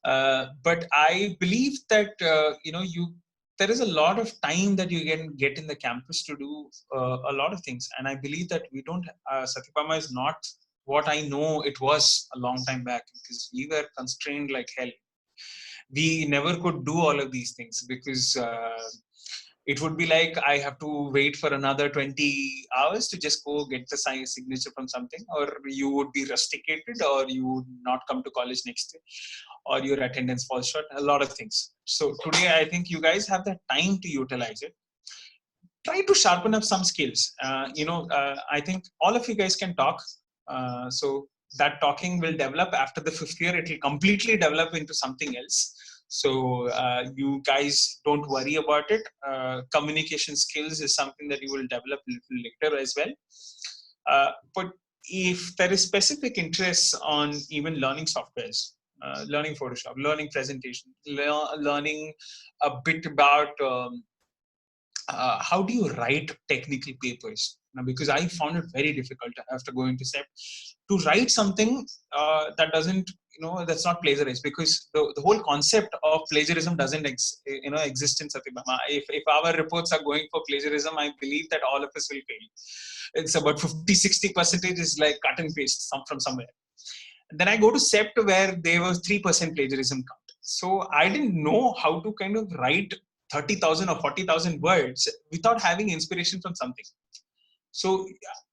But I believe that there is a lot of time that you can get in the campus to do a lot of things, and I believe that we don't. Satyabama is not what I know it was a long time back, because we were constrained like hell. We never could do all of these things because it would be like I have to wait for another 20 hours to just go get the signature from something, or you would be rusticated, or you would not come to college next year, or your attendance falls short, a lot of things. So today, I think you guys have the time to utilize it. Try to sharpen up some skills. I think all of you guys can talk. So that talking will develop after the 5th year. It will completely develop into something else. So you guys don't worry about it. Communication skills is something that you will develop a little later as well. But if there is specific interest on even learning softwares, learning Photoshop, learning presentation, learning a bit about how do you write technical papers? Because I found it very difficult after going to CEPT to write something that doesn't, that's not plagiarized, because the whole concept of plagiarism doesn't exist in Satyabama. If our reports are going for plagiarism, I believe that all of us will fail. It's about 50-60% is like cut and paste from somewhere. And then I go to CEPT where there was 3% plagiarism count. So I didn't know how to kind of write 30,000 or 40,000 words without having inspiration from something. So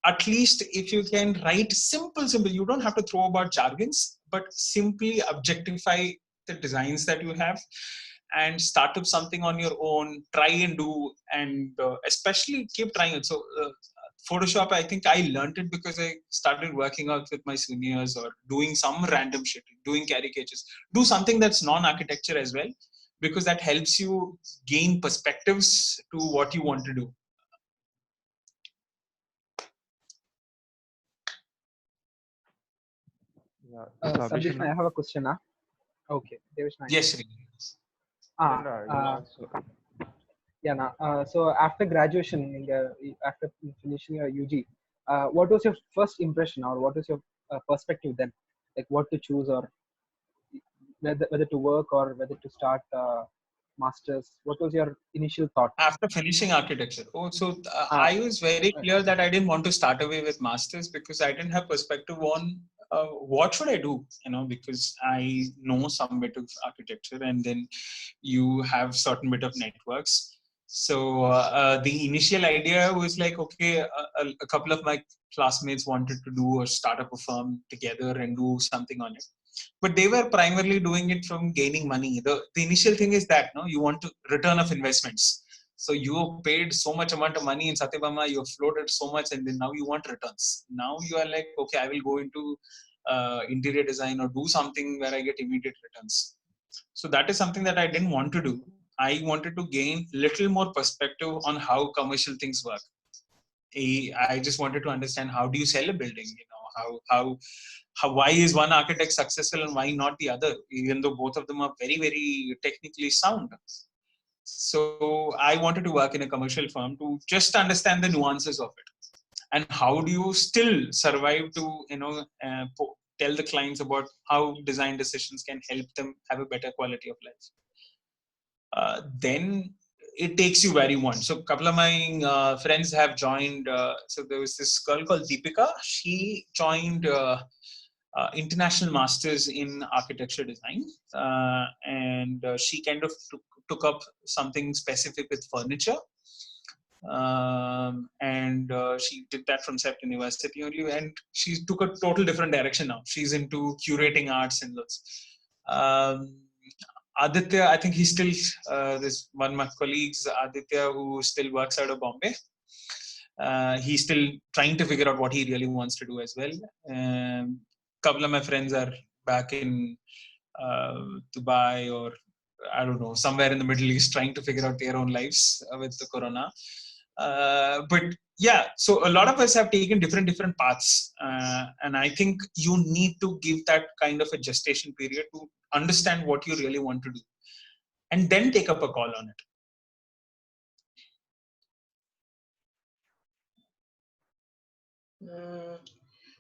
at least if you can write simple, you don't have to throw about jargons, but simply objectify the designs that you have and start up something on your own, try and do, and especially keep trying it. So Photoshop, I think I learned it because I started working out with my seniors or doing some random shit, doing caricatures, do something that's non-architecture as well, because that helps you gain perspectives to what you want to do. Sabjesh, I have a question. Okay, Devesh. Yes, so after graduation, after finishing your UG, what was your first impression, or what was your perspective then? Like what to choose, or whether to work or whether to start masters? What was your initial thought? After finishing architecture, I was very clear that I didn't want to start away with masters because I didn't have perspective on what should I do, because I know some bit of architecture, and then you have certain bit of networks. So the initial idea was like, okay, a couple of my classmates wanted to do or start up a firm together and do something on it. But they were primarily doing it from gaining money. The initial thing is that you want to return of investments. So you paid so much amount of money in Satyabama, you floated so much, and then now you want returns. Now you are like, okay, I will go into interior design or do something where I get immediate returns. So that is something that I didn't want to do. I wanted to gain little more perspective on how commercial things work. I just wanted to understand, how do you sell a building? Why is one architect successful and why not the other, even though both of them are very, very technically sound. So I wanted to work in a commercial firm to just understand the nuances of it, and how do you still survive to tell the clients about how design decisions can help them have a better quality of life. Then it takes you where you want. So a couple of my friends have joined. So there was this girl called Deepika. She joined International Masters in Architecture Design, and she kind of took up something specific with furniture, and she did that from Sept University only, and she took a total different direction now. She's into curating arts and lots. Aditya, I think he's still this one of my colleagues, Aditya, who still works out of Bombay. He's still trying to figure out what he really wants to do as well. Couple of my friends are back in Dubai, or I don't know, somewhere in the Middle East, trying to figure out their own lives with the corona. But yeah, so a lot of us have taken different paths, and I think you need to give that kind of a gestation period to understand what you really want to do, and then take up a call on it.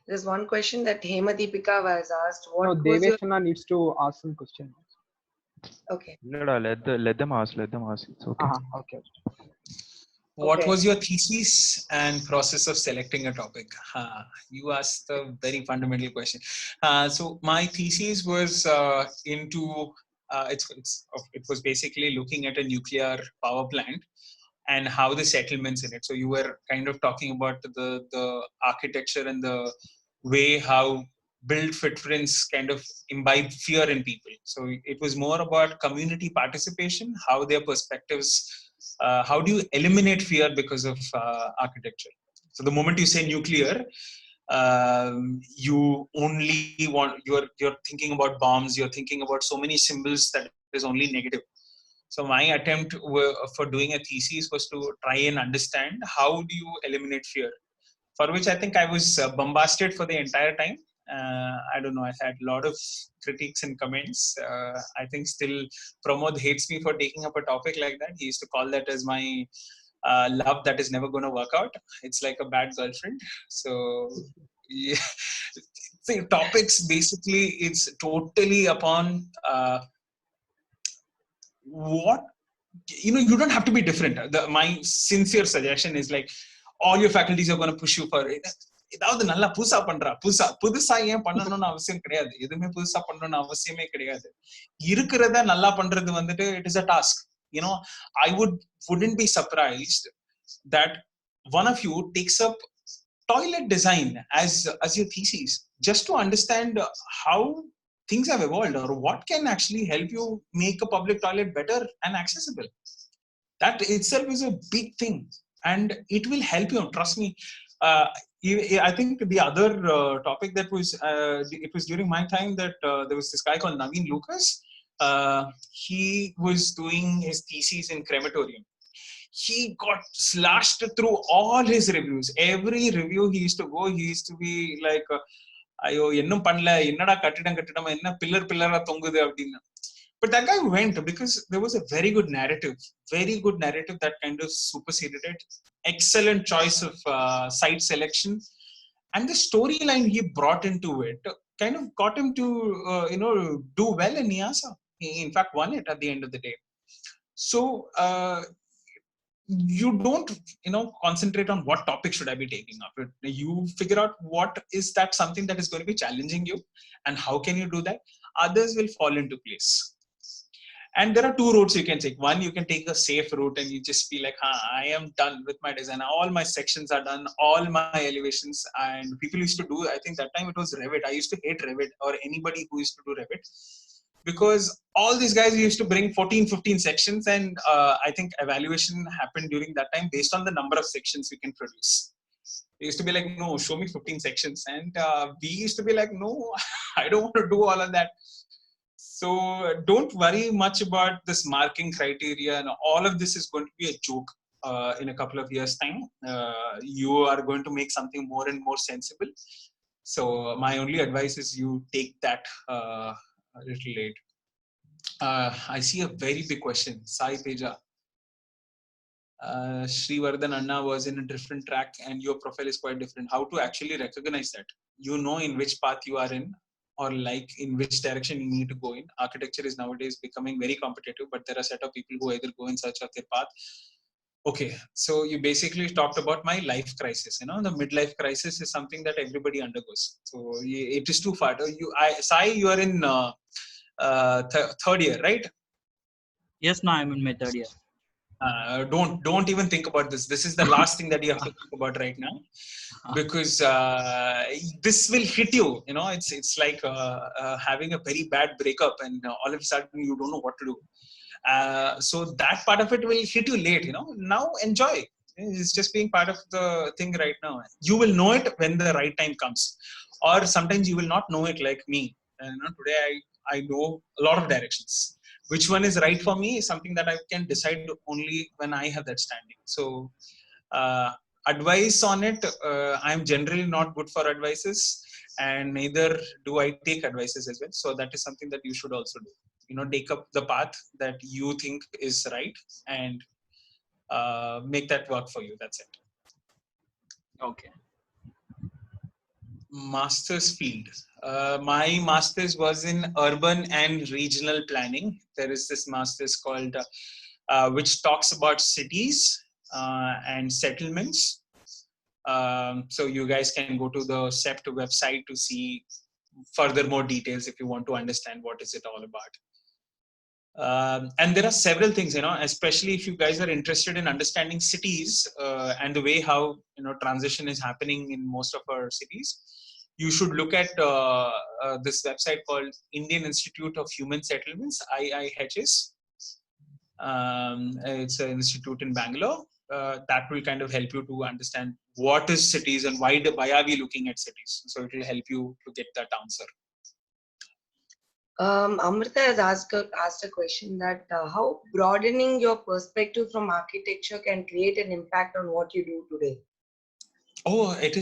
There's one question that Hema Deepika was asked. No, Deveshana needs to ask some question. Okay. Let them ask. It's okay. Okay. What was your thesis and process of selecting a topic? You asked a very fundamental question. So my thesis was into it was basically looking at a nuclear power plant and how the settlements in it. So you were kind of talking about the architecture and the way how built footprints kind of imbibe fear in people. So it was more about community participation, how their perspectives, how do you eliminate fear because of architecture. So the moment you say nuclear, you only you're thinking about bombs, you're thinking about so many symbols that is only negative. So my attempt for doing a thesis was to try and understand how do you eliminate fear, for which I think I was bombarded for the entire time. I don't know, I had a lot of critiques and comments. I think still Pramod hates me for taking up a topic like that. He used to call that as my love that is never going to work out. It's like a bad girlfriend. So yeah. See, topics basically, it's totally upon what, you don't have to be different. My sincere suggestion is like, all your faculties are going to push you for it. ஏதாவது நல்லா புதுசா பண்றா, புதுசா ஏன் பண்ணணும்னு அவசியம் கிடையாது. எதுவுமே புதுசா பண்ணணும்னு அவசியமே கிடையாது. இருக்கிறத நல்லா பண்றது வந்துட்டு it is a task. I wouldn't be surprised that one of you takes up toilet design as your thesis, just to understand how things have evolved or what can actually help you make a public toilet better and accessible. That itself is a big thing, and it will help you. Trust me. I think the other topic that was, it was during my time that there was this guy called Naveen Lucas. He was doing his thesis in crematorium. He got slashed through all his reviews. Every review he used to go, he used to be like, ayo ennum pannala, ennada kattidam enna pillar thongudhu appadina. But that guy went because there was a very good narrative that kind of superseded it. Excellent choice of site selection, and the storyline he brought into it kind of got him to do well in NIASA. He in fact won it at the end of the day. So you don't concentrate on what topic should I be taking up. You figure out what is that something that is going to be challenging you and how can you do that. Others will fall into place. And there are two routes you can take. One, you can take a safe route and you just be like, I am done with my design. All my sections are done, all my elevations. And people used to do, I think that time it was Revit. I used to hate Revit, or anybody who used to do Revit, because all these guys used to bring 14, 15 sections. And I think evaluation happened during that time based on the number of sections we can produce. They used to be like, no, show me 15 sections. And we used to be like, no, I don't want to do all of that. So don't worry much about this marking criteria, and all of this is going to be a joke in a couple of years' time. You are going to make something more and more sensible. So my only advice is you take that a little late. I see a very big question. Sai Teja. Srivardhan Anna was in a different track and your profile is quite different. How to actually recognize that? You know in which path you are in, or like in which direction you need to go in. Architecture is nowadays becoming very competitive, but there are a set of people who either go in search of their path. Okay, so you basically talked about my life crisis. The midlife crisis is something that everybody undergoes. So it is too far. Sai, you are in third year, right? Yes, no, I'm in my third year. Don't even think about this. This is the last thing that you have to think about right now, because this will hit you. It's like having a very bad breakup, and all of a sudden you don't know what to do. So that part of it will hit you late. Now enjoy. It's just being part of the thing right now. You will know it when the right time comes, or sometimes you will not know it, like me. Today I know a lot of directions. Which one is right for me is something that I can decide only when I have that standing. So advice on it, I'm generally not good for advices, and neither do I take advices as well. So that is something that you should also do. Take up the path that you think is right and make that work for you. That's it. Okay. Master's field. My master's was in urban and regional planning. There is this master's called, which talks about cities and settlements. So you guys can go to the CEPT website to see further more details if you want to understand what is it all about. And there are several things, especially if you guys are interested in understanding cities and the way how transition is happening in most of our cities. You should look at this website called Indian Institute of Human Settlements, IIHS. It's an institute in Bangalore. That will kind of help you to understand what is cities and why are we looking at cities. So it will help you to get that answer. Amrita has asked a question that how broadening your perspective from architecture can create an impact on what you do today. Oh, it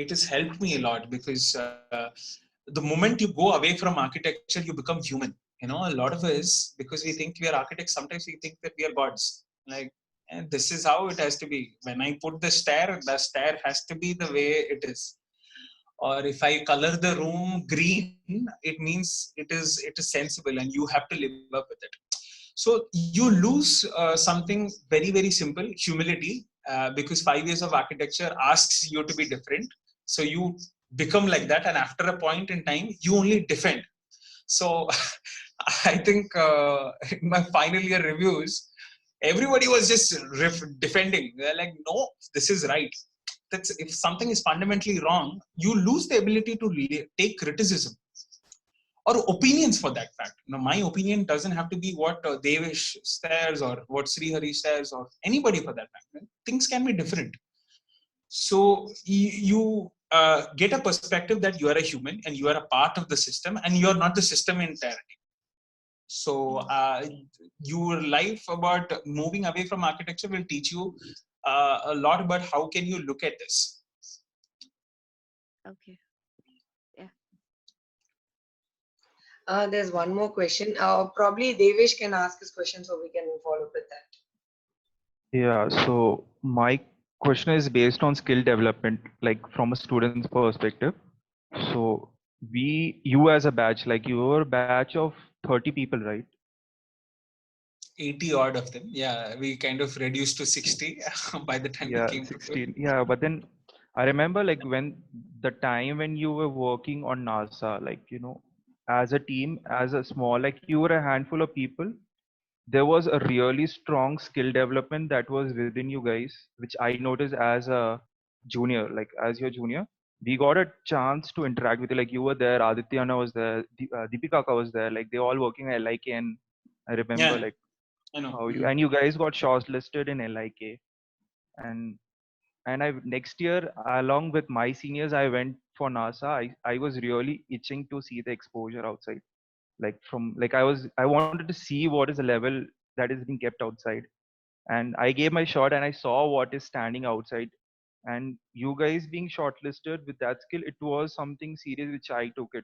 has helped me a lot, because the moment you go away from architecture, you become human. A lot of us, because we think we are architects, sometimes we think that we are gods. Like, and this is how it has to be. When I put the stair has to be the way it is. Or if I color the room green, it means it is sensible and you have to live up with it. So you lose something very, very simple, humility, because 5 years of architecture asks you to be different. So you become like that, and after a point in time, you only defend. So I think in my final year reviews, everybody was just defending. They're like, no, this is right. If something is fundamentally wrong, you lose the ability to take criticism or opinions for that fact. My opinion doesn't have to be what Devesh says or what Srihari says or anybody for that fact. Things can be different. So you get a perspective that you are a human and you are a part of the system and you are not the system entirety. So your life about moving away from architecture will teach you a lot about how can you look at this. Okay. There's one more question. Probably Devesh can ask his question so we can follow up with that. Yeah, so my question is based on skill development, like from a student's perspective. So you as a batch, like you're a batch of 30 people, right? 80 odd of them. Yeah, we kind of reduced to 60 by the time we Yeah, came to 16. Yeah, but then I remember like when the time when you were working on NASA, like, as a team, as a small, like you were a handful of people, there was a really strong skill development that was within you guys, which I noticed as a junior, like as your junior. We got a chance to interact with you. Like you were there, Adityana was there, Deepika was there, like they all working at LIK, and I remember Yeah, like I know. how you and you guys got shortlisted in LIK, and I next year along with my seniors I went for NASA. I was really itching to see the exposure outside, like from like I wanted to see what is the level that is being kept outside, and I gave my shot and I saw what is standing outside, and you guys being shortlisted with that skill, it was something serious which I took it.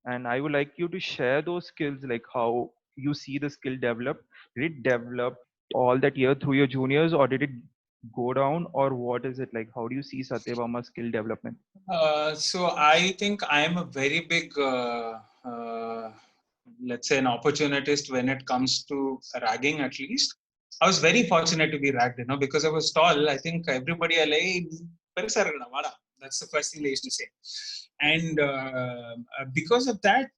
And I would like you to share those skills, like how you see the skill develop. Did it develop all that year through your juniors, or did it go down, or what is it like? How do you see Satyabama's skill development? So I think I am a very big, let's say, an opportunist when it comes to ragging. At least I was very fortunate to be ragged, because I was tall. I think everybody vada. That's the first thing they used to say, and because of that.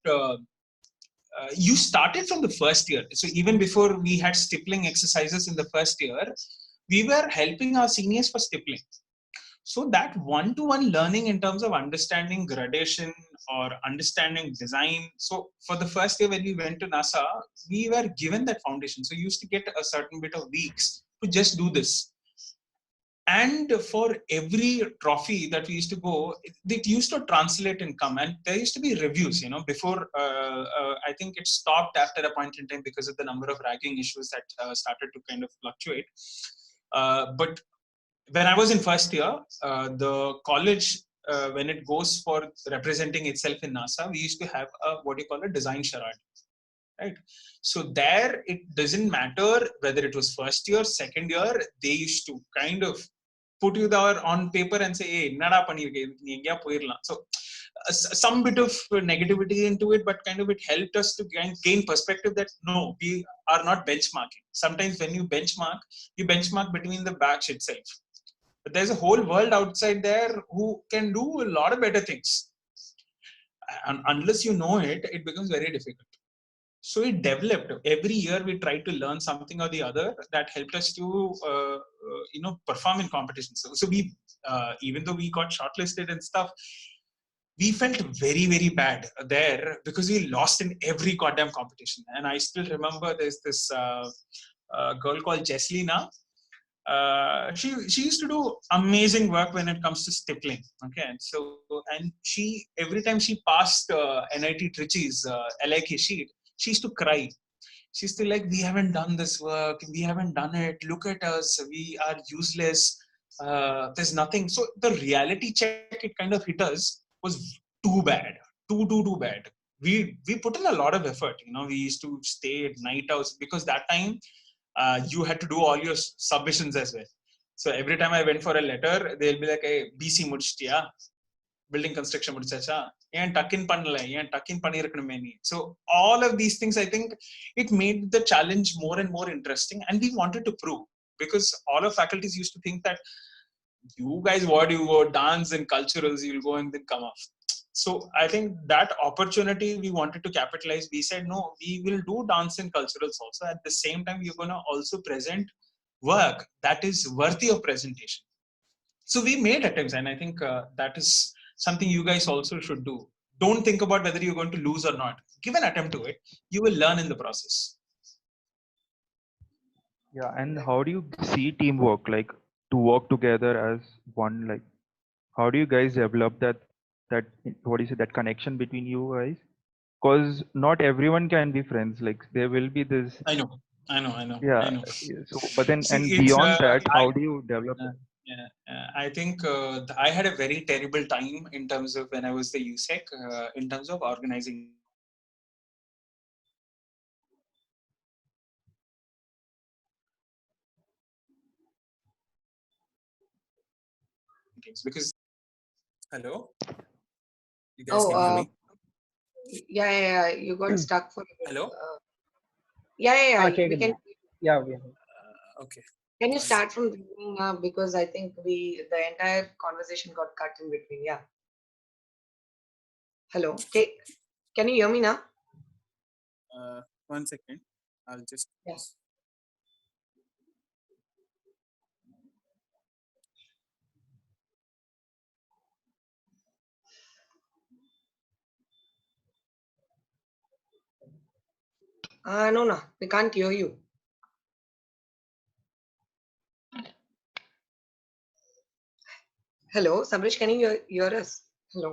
You started from the first year. So even before we had stippling exercises in the first year, we were helping our seniors for stippling. So that one-to-one learning in terms of understanding gradation or understanding design. So for the first year when we went to NASA, we were given that foundation. So you used to get a certain bit of weeks to just do this. And for every trophy that we used to go, it used to translate income, and there used to be reviews. Before I think it stopped after a point in time because of the number of ragging issues that started to kind of fluctuate. But when I was in first year, the college, when it goes for representing itself in NASA, we used to have a what you call a design charade, right? So there, it doesn't matter whether it was first year, second year. They used to kind of put you there on paper and say, "Hey, nada panirke, so some bit of negativity into it, but kind of it helped us to gain perspective that no, we are not benchmarking. Sometimes when you benchmark between the batch itself. But there's a whole world outside there who can do a lot of better things. And unless you know it, it becomes very difficult. So it developed. Every year we tried to learn something or the other that helped us to, perform in competitions. So we, even though we got shortlisted and stuff, we felt very, very bad there because we lost in every goddamn competition. And I still remember there's this girl called Jesslina. She used to do amazing work when it comes to stippling. Okay, and she every time she passed NIT Trichy's LIK sheet, she used to cry. She's still like, we haven't done this work, we haven't done it. Look at us, we are useless. There's nothing. So the reality check it kind of hit us was too bad, too bad. We put in a lot of effort. We used to stay at night hours because that time you had to do all your submissions as well. So every time I went for a letter, they'll be like, hey, BC முடிச்சிட்டியா, building construction முடிச்சாச்சா, ஏன் tuck in பண்ணல, ஏன் tuck in பண்ணிருக்கணுமே நீ. So all of these things, I think it made the challenge more and more interesting, and we wanted to prove, because all of faculties used to think that you guys, what you go dance and culturals, you'll go and then come off. So I think that opportunity we wanted to capitalize. We said, no, we will do dance and culturals also. At the same time, we're going to also present work that is worthy of presentation. So we made attempts, and I think that is something you guys also should do. Don't think about whether you're going to lose or not. Give an attempt to it. You will learn in the process. Yeah, and how do you see teamwork, like to work together as one? Like, how do you guys develop that what is it, that connection between you guys? Because not everyone can be friends. Like, there will be this. I know. Yeah. I know. So, but then See, and it's beyond that, how do you develop it? I think I had a very terrible time in terms of when I was the USEC, in terms of organizing meetings. Because hello, you guys can hear me? Yeah, you got stuck for a bit. Hello. Yeah. We கேக்குது. can. Yeah. Okay. Can you start from the beginning now? Because I think the entire conversation got cut in between. Yeah. Hello. Okay. Can you hear me now? 1 second. I'll just. Yeah. No, we can't hear you. Hello, Sabrish, can you hear us? Hello.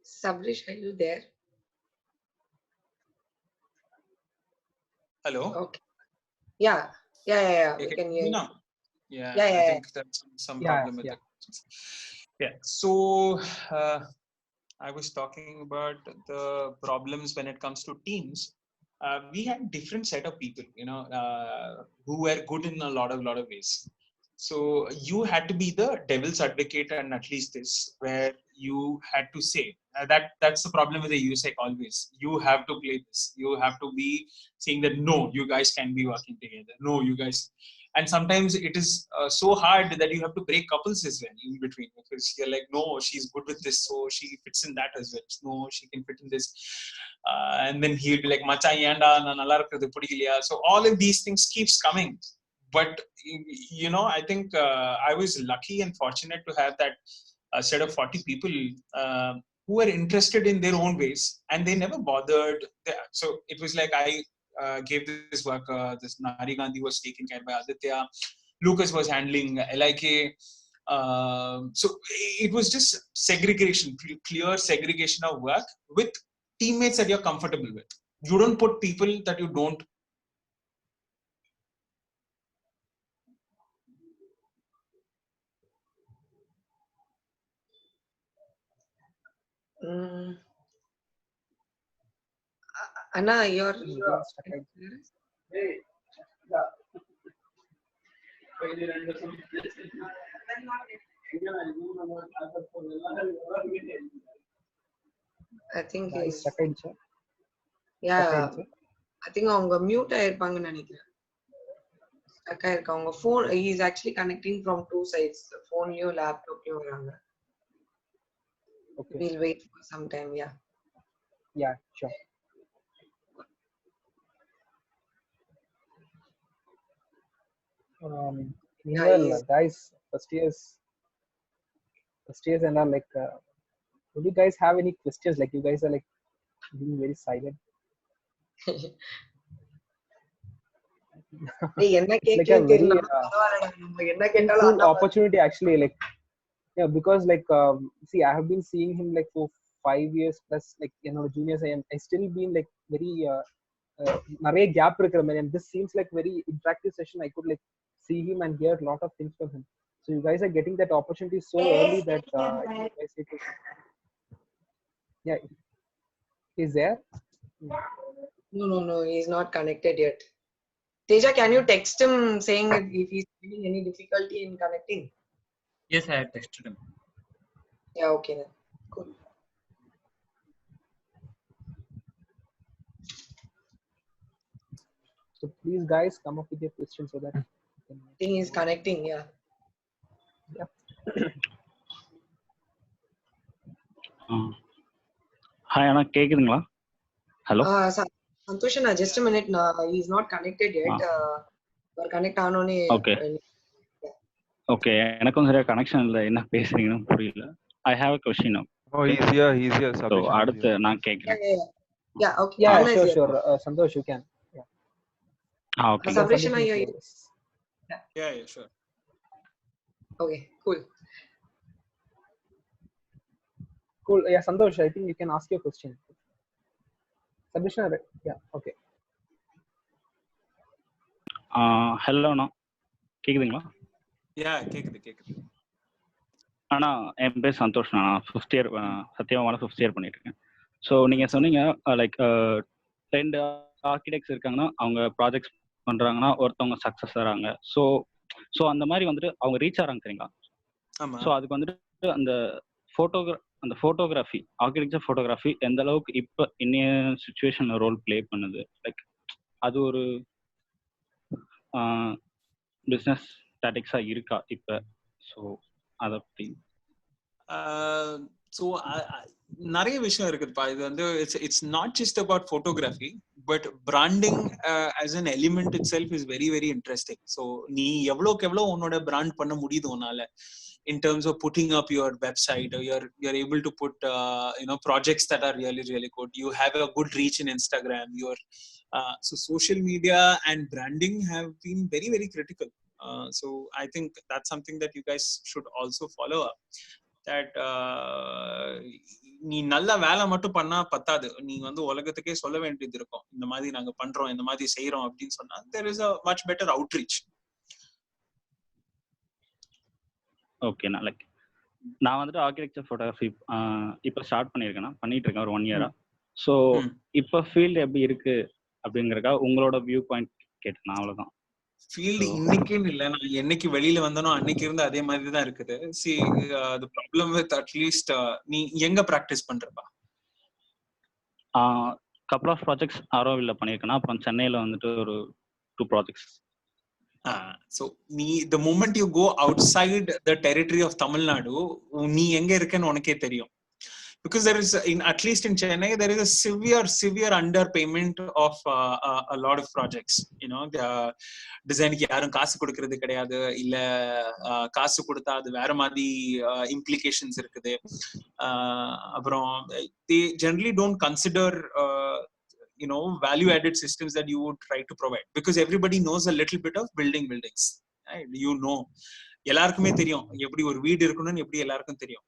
Sabrish, are you there? Hello. Okay. Yeah. We can hear you. Yeah. Yeah. I think that's some problem with the questions. Yeah. So I was talking about the problems when it comes to teams. We had different set of people, who were good in a lot of ways. So you had to be the devil's advocate, and at least this, where you had to say that's the problem with the USEC always. You have to play this. You have to be saying that no, you guys can be working together. No, you guys. And sometimes it is so hard that you have to break couples as well in between, because you're like, no, she's good with this, so she fits in that as well. No, she can fit in this. And then he'll be like, macha yanda na nalla irukkudu pudikaliya. So all of these things keeps coming. But I think I was lucky and fortunate to have that set of 40 people who were interested in their own ways, and they never bothered. So it was like I gave this work. This Nari Gandhi was taken care by Aditya. Lucas was handling LIK. So it was just segregation, clear segregation of work with teammates that you're comfortable with. You don't put people that you don't. Anna, you're I think he's stuck ஆயிடுச்சு. Yeah. I think அவங்க mute ஆயிருப்பாங்கன்னு நினைக்கிறேன். Stuck ஆயிருக்காங்க. அவங்க phone, he is actually connecting from two sides. Phoneலயும் லேப்டாப்லயும் வராங்க. Okay. We'll wait for some time. Yeah, sure. Well, guys, first years and all, like, do you guys have any questions? Like, you guys are like being very silent. Like a very cool opportunity, actually. Like, yeah, because like, see, I have been seeing him like for 5 years plus, like, juniors. I still been like very நிறைய gap இருக்கிற மாதிரி, and this seems like very interactive session. I could like see him and hear a lot of things from him. So you guys are getting that opportunity so early that you guys need to. Yeah, he's there. No, he's not connected yet. Teja, can you text him saying if he's having any difficulty in connecting? Yes, I have texted him. Yeah, okay then. Cool. So please, guys, come up with your questions so that. I think he's connecting. Yeah. Hi, Anna, கேக்குதுங்களா? Hello. Santoshana, just a minute. He's not connected yet. Or connect ஆனோனே. Okay. Okay, எனக்கும் சரியா connection இல்ல, என்ன பேசுறீங்கன்னு புரியல. I have a question now. Oh, he's here. So அடுத்து நான் கேக்குறேன். Yeah, okay. Yeah, sure. Santosh, you can. Okay. Sabrishana, Yeah, sure. Okay, cool. Yeah, Santosh, I think you can ask your question. Sabrishana, yeah, okay. Hello, அண்ணா, கேக்குதுங்களா? Yeah, கேக்குது. அண்ணா, என் பேர் சந்தோஷ். நான் 5th year சத்யவாமால 5th year பண்ணிட்டு இருக்கேன். So நீங்க சொன்னீங்க like 2 architects இருக்காங்கன்னா அவங்க ப்ராஜெக்ட்ஸ் பண்றாங்கன்னா ஒருத்தவங்க சக்சஸ் ஆகிறாங்க. ஸோ அந்த மாதிரி வந்துட்டு அவங்க ரீச் ஆகிறாங்க, சரிங்களா? ஸோ அதுக்கு வந்துட்டு அந்த அந்த ஃபோட்டோகிராஃபி ஆர்கிடெக்சர் ஃபோட்டோகிராஃபி எந்த அளவுக்கு இப்போ இன்னைய சுச்சுவேஷன்ல ரோல் ப்ளே பண்ணுது, லைக் அது ஒரு பிஸ்னஸ் ஸ்டாட்டிக்ஸாக இருக்கா இப்போ? ஸோ அதை பற்றி ஸோ நிறைய விஷயம் இருக்குதுப்பா. இது வந்து it's not just about photography, but branding as an element it self is very very interesting. So நீ எவ்வளோக்கு எவ்வளோ உன்னோட பிராண்ட் பண்ண முடியுது உன்னால, in terms of putting up your website, or you're able to put projects that are really really good. You have a good reach in Instagram. So social media and branding have been very very critical. So I think that's something that you guys should also follow up. That நீ நல்ல வேலை மட்டும் பண்ணா பத்தாது, நீ வந்து உலகத்துக்கே சொல்ல வேண்டியது இருக்கும், இந்த மாதிரி நாங்க பண்றோம், இந்த மாதிரி செய்யறோம் அப்படின்னு சொன்னா there is a much better outreach. ஓகேண்ணா, லைக் நான் வந்துட்டு ஆர்கிடெக்சர் ஃபோட்டோகிராஃபி இப்போ ஸ்டார்ட் பண்ணிட்டு இருக்கேன் ஒரு 1 year. ஸோ இப்போ ஃபீல்டு எப்படி இருக்கு அப்படிங்கறக்கா உங்களோட வியூ பாயிண்ட் கேட்டேன், அவ்வளவுதான். ஃபீல்டு இன்னைக்குன்னு இல்லை, நான் என்னைக்கு வெளியில வந்தனோ அன்னைக்கு இருந்து அதே மாதிரி தான் இருக்குது. See, the problem with at least நீ எங்க பிராக்டிஸ் பண்றப்பா? கப்பல் ஆஃப் ப்ராஜெக்ட்ஸ் ஆரோவில்ல பண்ணியிருக்கேன்னா, அப்புறம் சென்னையில வந்துட்டு ஒரு 2 projects. So the moment you go outside the territory of Tamil Nadu, நீ எங்க இருக்கன்னு உனக்கே தெரியும். Because there is, at least in Chennai, there is a severe underpayment of a lot of projects. The design க்கு யாரும் காசு கொடுக்கிறது கிடையாது, இல்ல காசு கொடுத்தா அது வேற மாதிரி implications இருக்குது. அப்புறம் they generally don't consider value added systems that you would try to provide, because everybody knows a little bit of buildings, right? எல்லாருக்குமே தெரியும் எப்படி ஒரு வீடு இருக்கணும்னு, எப்படி எல்லாருக்கும் தெரியும்.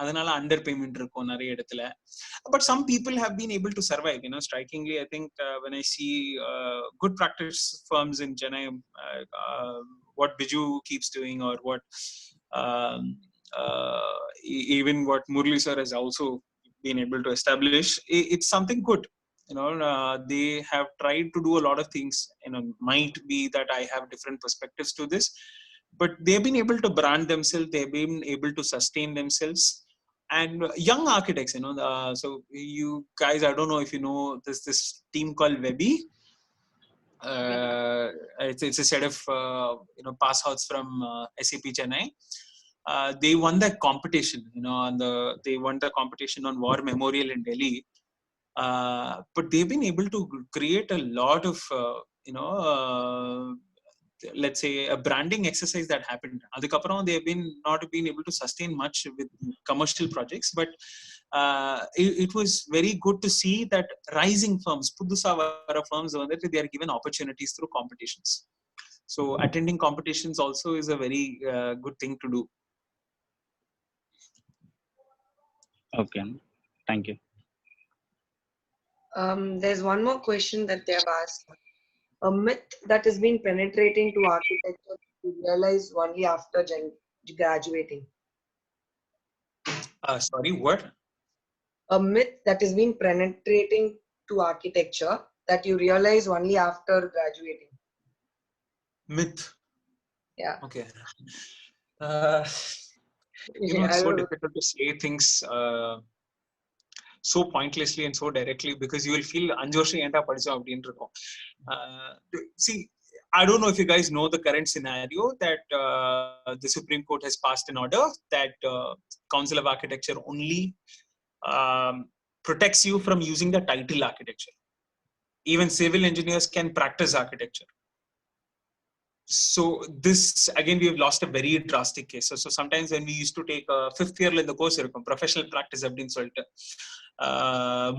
அதனால அண்டர் பேமெண்ட் இருக்கும் நிறைய இடத்துல. But some people have been able to survive. Strikingly, I think when I see good practice firms in Chennai, what Biju keeps doing, or what even what Murli sir has also been able to establish, it's something good. They have tried to do a lot of things. Might be that I have different perspectives to this, but they've been able to brand themselves, they've been able to sustain themselves. And young architects, so you guys, I don't know if you know this team called Webby. It's a set of pass outs from SAP Chennai. They won that competition, they won the competition on War Memorial in Delhi. But they've been able to create a lot of let's say a branding exercise that happened. Adukapram they've not been able to sustain much with commercial projects, but it was very good to see that rising firms, pudusa vara firms, they are given opportunities through competitions. So attending competitions also is a very good thing to do. Okay, thank you. There's one more question that they have asked. A myth that has been penetrating to architecture you realize only after graduating. Sorry, what? A myth that has been penetrating to architecture that you realize only after graduating. Myth. Yeah. Okay. It's so difficult to say things so pointlessly and so directly, because you will feel 5 வருஷம் ஏன்டா படிச்சோம் அப்படினு இருக்கும். See, I don't know if you guys know the current scenario that the Supreme Court has passed an order that Council of Architecture only protects you from using the title architecture. Even civil engineers can practice architecture. So this again, we have lost a very drastic case. So sometimes when we used to take a 5th year in the course professional practice அப்படினு சொல்லிட்டு,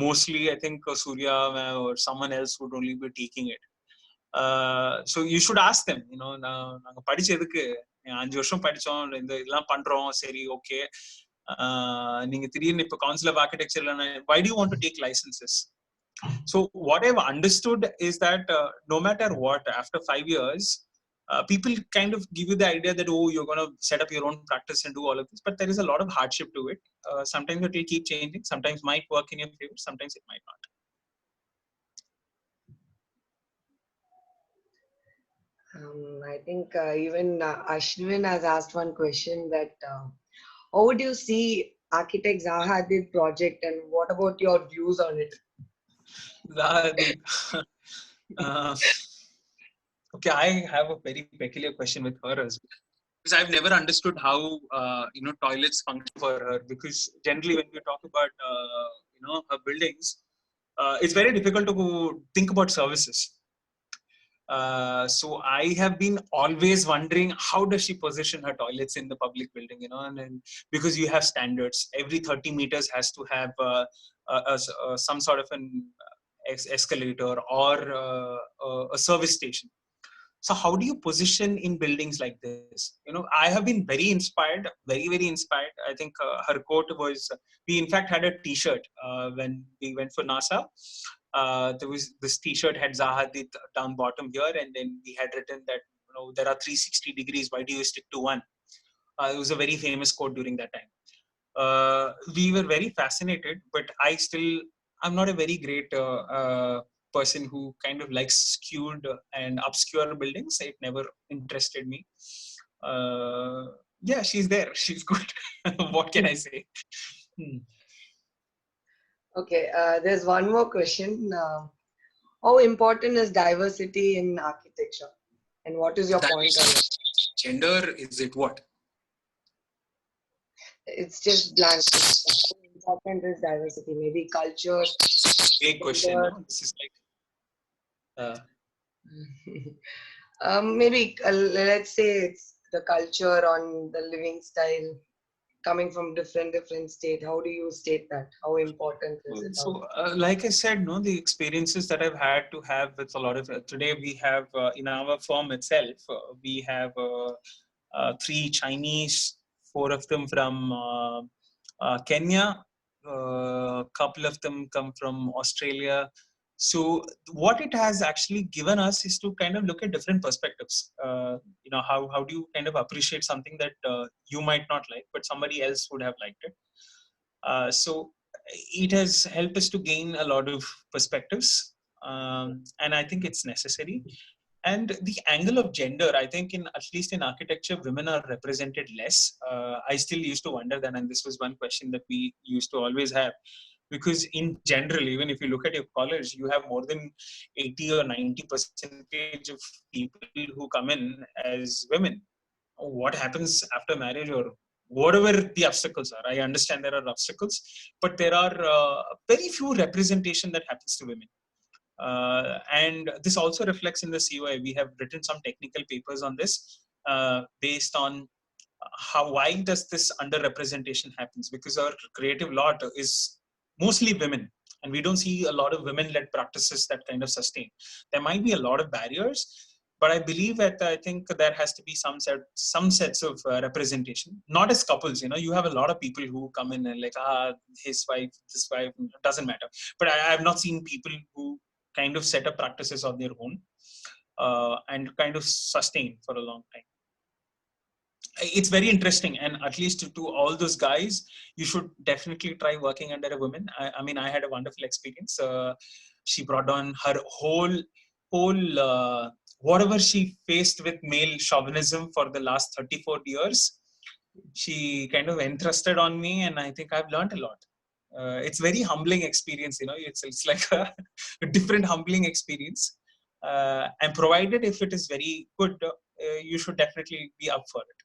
mostly I think Surya or someone else would only be taking it. So you should ask them, நாங்க படிச்சதுக்கு 5 வருஷம் படிச்சோம், இந்த இதெல்லாம் பண்றோம், சரி ஓகே, நீங்க திடீர்னு இப்ப கவுன்சில் ஆஃப் ஆர்கிடெக்சர்ல why do you want to take licenses? So what I've understood is that no matter what, after 5 years, people kind of give you the idea that, oh, you're going to set up your own practice and do all of this, but there is a lot of hardship to it. Sometimes it will keep changing, sometimes might work in your favor, sometimes it might not. I think even Ashwin has asked one question that how would you see architect Zaha Hadid project, and what about your views on it? Zaha Hadid. Okay, I have a very peculiar question with her as well. Because I've never understood how toilets function for her. Because generally, when we talk about her buildings, it's very difficult to think about services. So I have been always wondering, how does she position her toilets in the public building? And because you have standards, every 30 meters has to have some sort of an escalator or a service station. So how do you position in buildings like this? I have been very inspired, very, very inspired. I think her quote was, we in fact had a t-shirt when we went for NASA. There was this t-shirt had Zaha Hadid down bottom here, and then we had written that, there are 360 degrees, why do you stick to one? It was a very famous quote during that time. We were very fascinated, but I'm not a very great person who kind of likes skewed and obscure buildings. It never interested me. Yeah, she's there. She's good. What can I say? Okay, there's one more question. How important is diversity in architecture? And what is your point on it? Gender, is it what? It's just blank. How important is diversity? Maybe culture. Big question. No? This is like. Maybe let's say it's the culture on the living style coming from different state. How do you state that? How important is it? So like I said, the experiences that I've had to have with a lot of today we have in our firm itself we have 3 Chinese, 4 of them from Kenya, a couple of them come from Australia. So what it has actually given us is to kind of look at different perspectives. How do you kind of appreciate something that you might not like, but somebody else would have liked it. So it has helped us to gain a lot of perspectives, and I think it's necessary. And the angle of gender, I think at least in architecture, women are represented less. I still used to wonder that, and this was one question that we used to always have. Because in general, even if you look at your college, you have more than 80 or 90% of people who come in as women. What happens after marriage or whatever the obstacles are? I understand there are obstacles, but there are very few representation that happens to women. And this also reflects in the COI. We have written some technical papers on this based on why does this underrepresentation happens? Because our creative lot is mostly women, and we don't see a lot of women-led practices that kind of sustain. There might be a lot of barriers, but I believe that I think there has to be some sets of representation, not as couples. You have a lot of people who come in and like, his wife, this wife, doesn't matter. But I have not seen people who kind of set up practices on their own and kind of sustain for a long time. It's very interesting, and at least to all those guys, you should definitely try working under a woman. I mean, I had a wonderful experience. She brought on her whole whatever she faced with male chauvinism for the last 34 years. She kind of entrusted on me, and I think I've learned a lot. It's very humbling experience. It's like a different humbling experience. And provided if it is very good, you should definitely be up for it.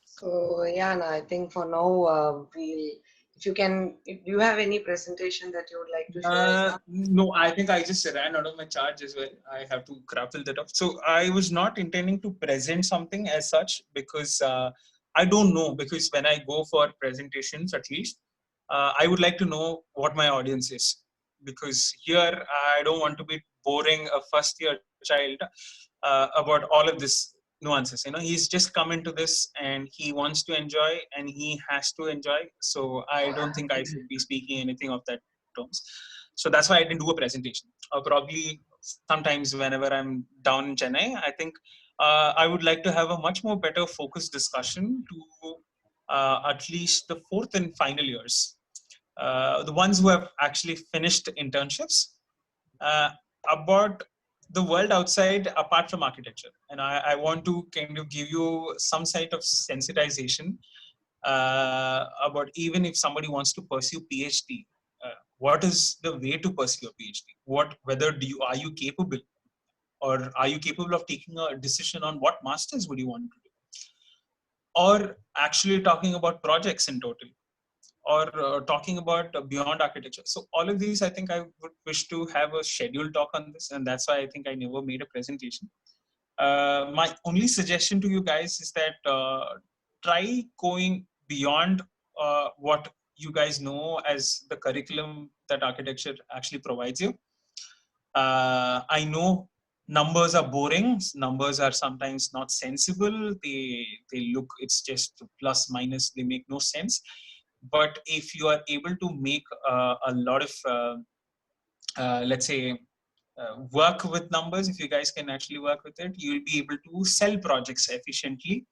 So yeah, I think for now if you have any presentation that you would like to share. No, I think I just ran out of my charge as well. I have to grapple that up. So I was not intending to present something as such because I don't know. Because when I go for presentations, at least I would like to know what my audience is. Because here I don't want to be boring a first-year child about all of this nuances. He's just come into this and he wants to enjoy and he has to enjoy. So I don't think I should be speaking anything of that terms. So that's why I didn't do a presentation. Probably sometimes whenever I'm down in Chennai, I think I would like to have a much more better focused discussion to at least the 4th and final years. The ones who have actually finished internships, about the world outside apart from architecture, and I want to kind of give you some sort of sensitization about even if somebody wants to pursue PhD, what is the way to pursue a PhD? Are you capable, or are you capable of taking a decision on what masters would you want to do, or actually talking about projects in total, or talking about beyond architecture. So all of these, I think I would wish to have a scheduled talk on this, and that's why I think I never made a presentation. My only suggestion to you guys is that try going beyond what you guys know as the curriculum that architecture actually provides you. I know numbers are boring. Numbers are sometimes not sensible. They look, it's just plus minus. They make no sense. But if you are able to make a lot of, let's say, work with numbers, if you guys can actually work with it, you will be able to sell projects efficiently.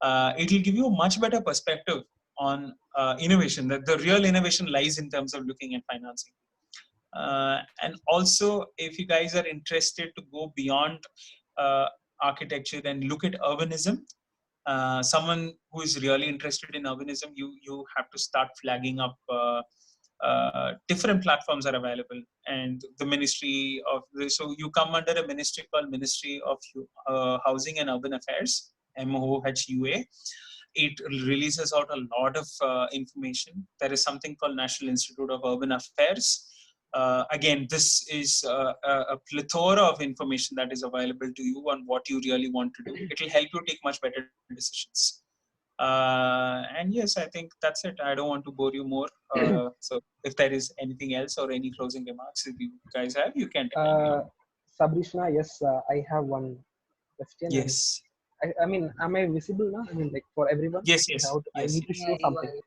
It will give you a much better perspective on innovation, that the real innovation lies in terms of looking at financing. And also, if you guys are interested to go beyond architecture and look at urbanism, someone who is really interested in urbanism, you have to start flagging up different platforms are available, and the Ministry of so you come under a ministry called Ministry of Housing and Urban Affairs, MOHUA. It releases out a lot of information. There is something called National Institute of Urban Affairs. Again, this is a plethora of information that is available to you on what you really want to do. It will help you take much better decisions. And yes, I think that's it. I don't want to bore you more. So if there is anything else or any closing remarks if you guys have, you can tell me. Sabrishna, yes, I have one question. Yes. I mean, am I visible now? I mean, like for everyone? Yes. I need to show something.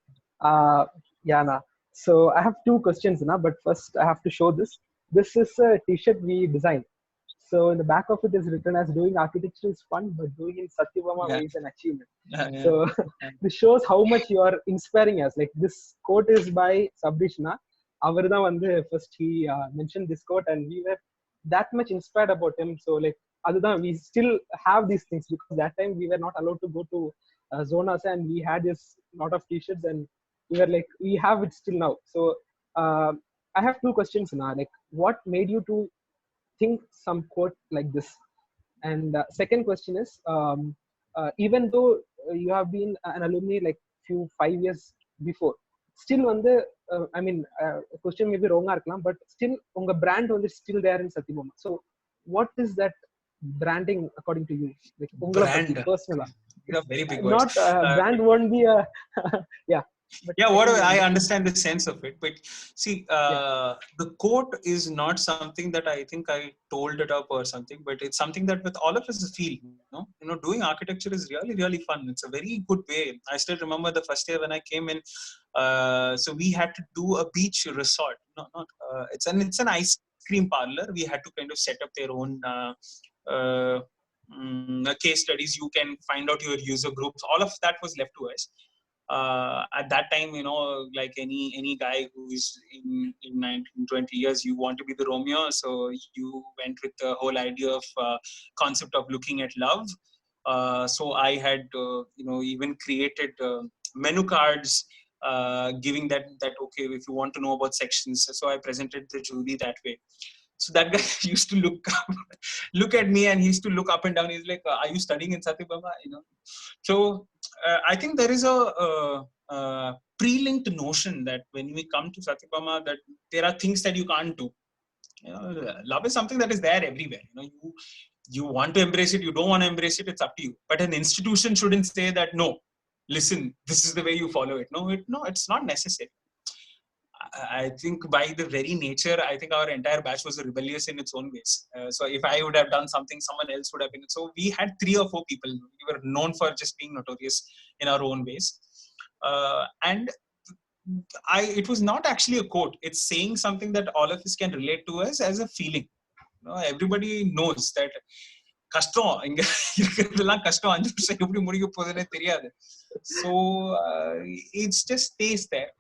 Yeah, nah. So I have two questions now, but first I have to show this. This is a t-shirt we designed. So in the back of it is written as doing architecture is fun, but doing in Satyabama is an achievement. So this shows how much you are inspiring us. Like this quote is by Sabrishna. First he mentioned this quote and we were that much inspired about him. So like we still have these things because that time we were not allowed to go to Zonas and we had this lot of t-shirts and we were like, we have it still now. So I have two questions now. Like what made you to think some quote like this? And second question is, even though you have been an alumni like 5 years before, still I mean, question may be wrong, but still unga brand is still there in Satyabama. So what is that branding according to you? Like brand personal. Very big not brand won't be a yeah. But yeah, I understand the sense of it, but see, the quote is not something that I think I told it up or something, but it's something that with all of us feel, doing architecture is really, really fun. It's a very good way. I still remember the first year when I came in, so we had to do a beach resort. It's an ice cream parlor. We had to kind of set up their own case studies. You can find out your user groups. All of that was left to us. At that time, like any guy who is in 19, 20 years, you want to be the Romeo. So you went with the whole idea of concept of looking at love. So I had, even created menu cards, giving that, okay, if you want to know about sections. So I presented the jury that way. So that guy used to look at me and he used to look up and down. He's like, are you studying in Satyabama? So I think there is a pre-linked notion that when we come to Satyabama, that there are things that you can't do. Love is something that is there everywhere. You want to embrace it, you don't want to embrace it, it's up to you. But an institution shouldn't say that, no, listen, this is the way you follow it. No, it's not necessary. I think by the very nature, I think our entire batch was rebellious in its own ways. So if I would have done something, someone else would have been. So we had 3 or 4 people. We were known for just being notorious in our own ways. And it was not actually a quote. It's saying something that all of us can relate to us as a feeling. Everybody knows that கஷ்டம் இங்க இருக்கிறதெல்லாம் கஷ்டம் 5 வருஷம் எப்படி முடிக்க போகுதுன்னே தெரியாது. So it just stays there.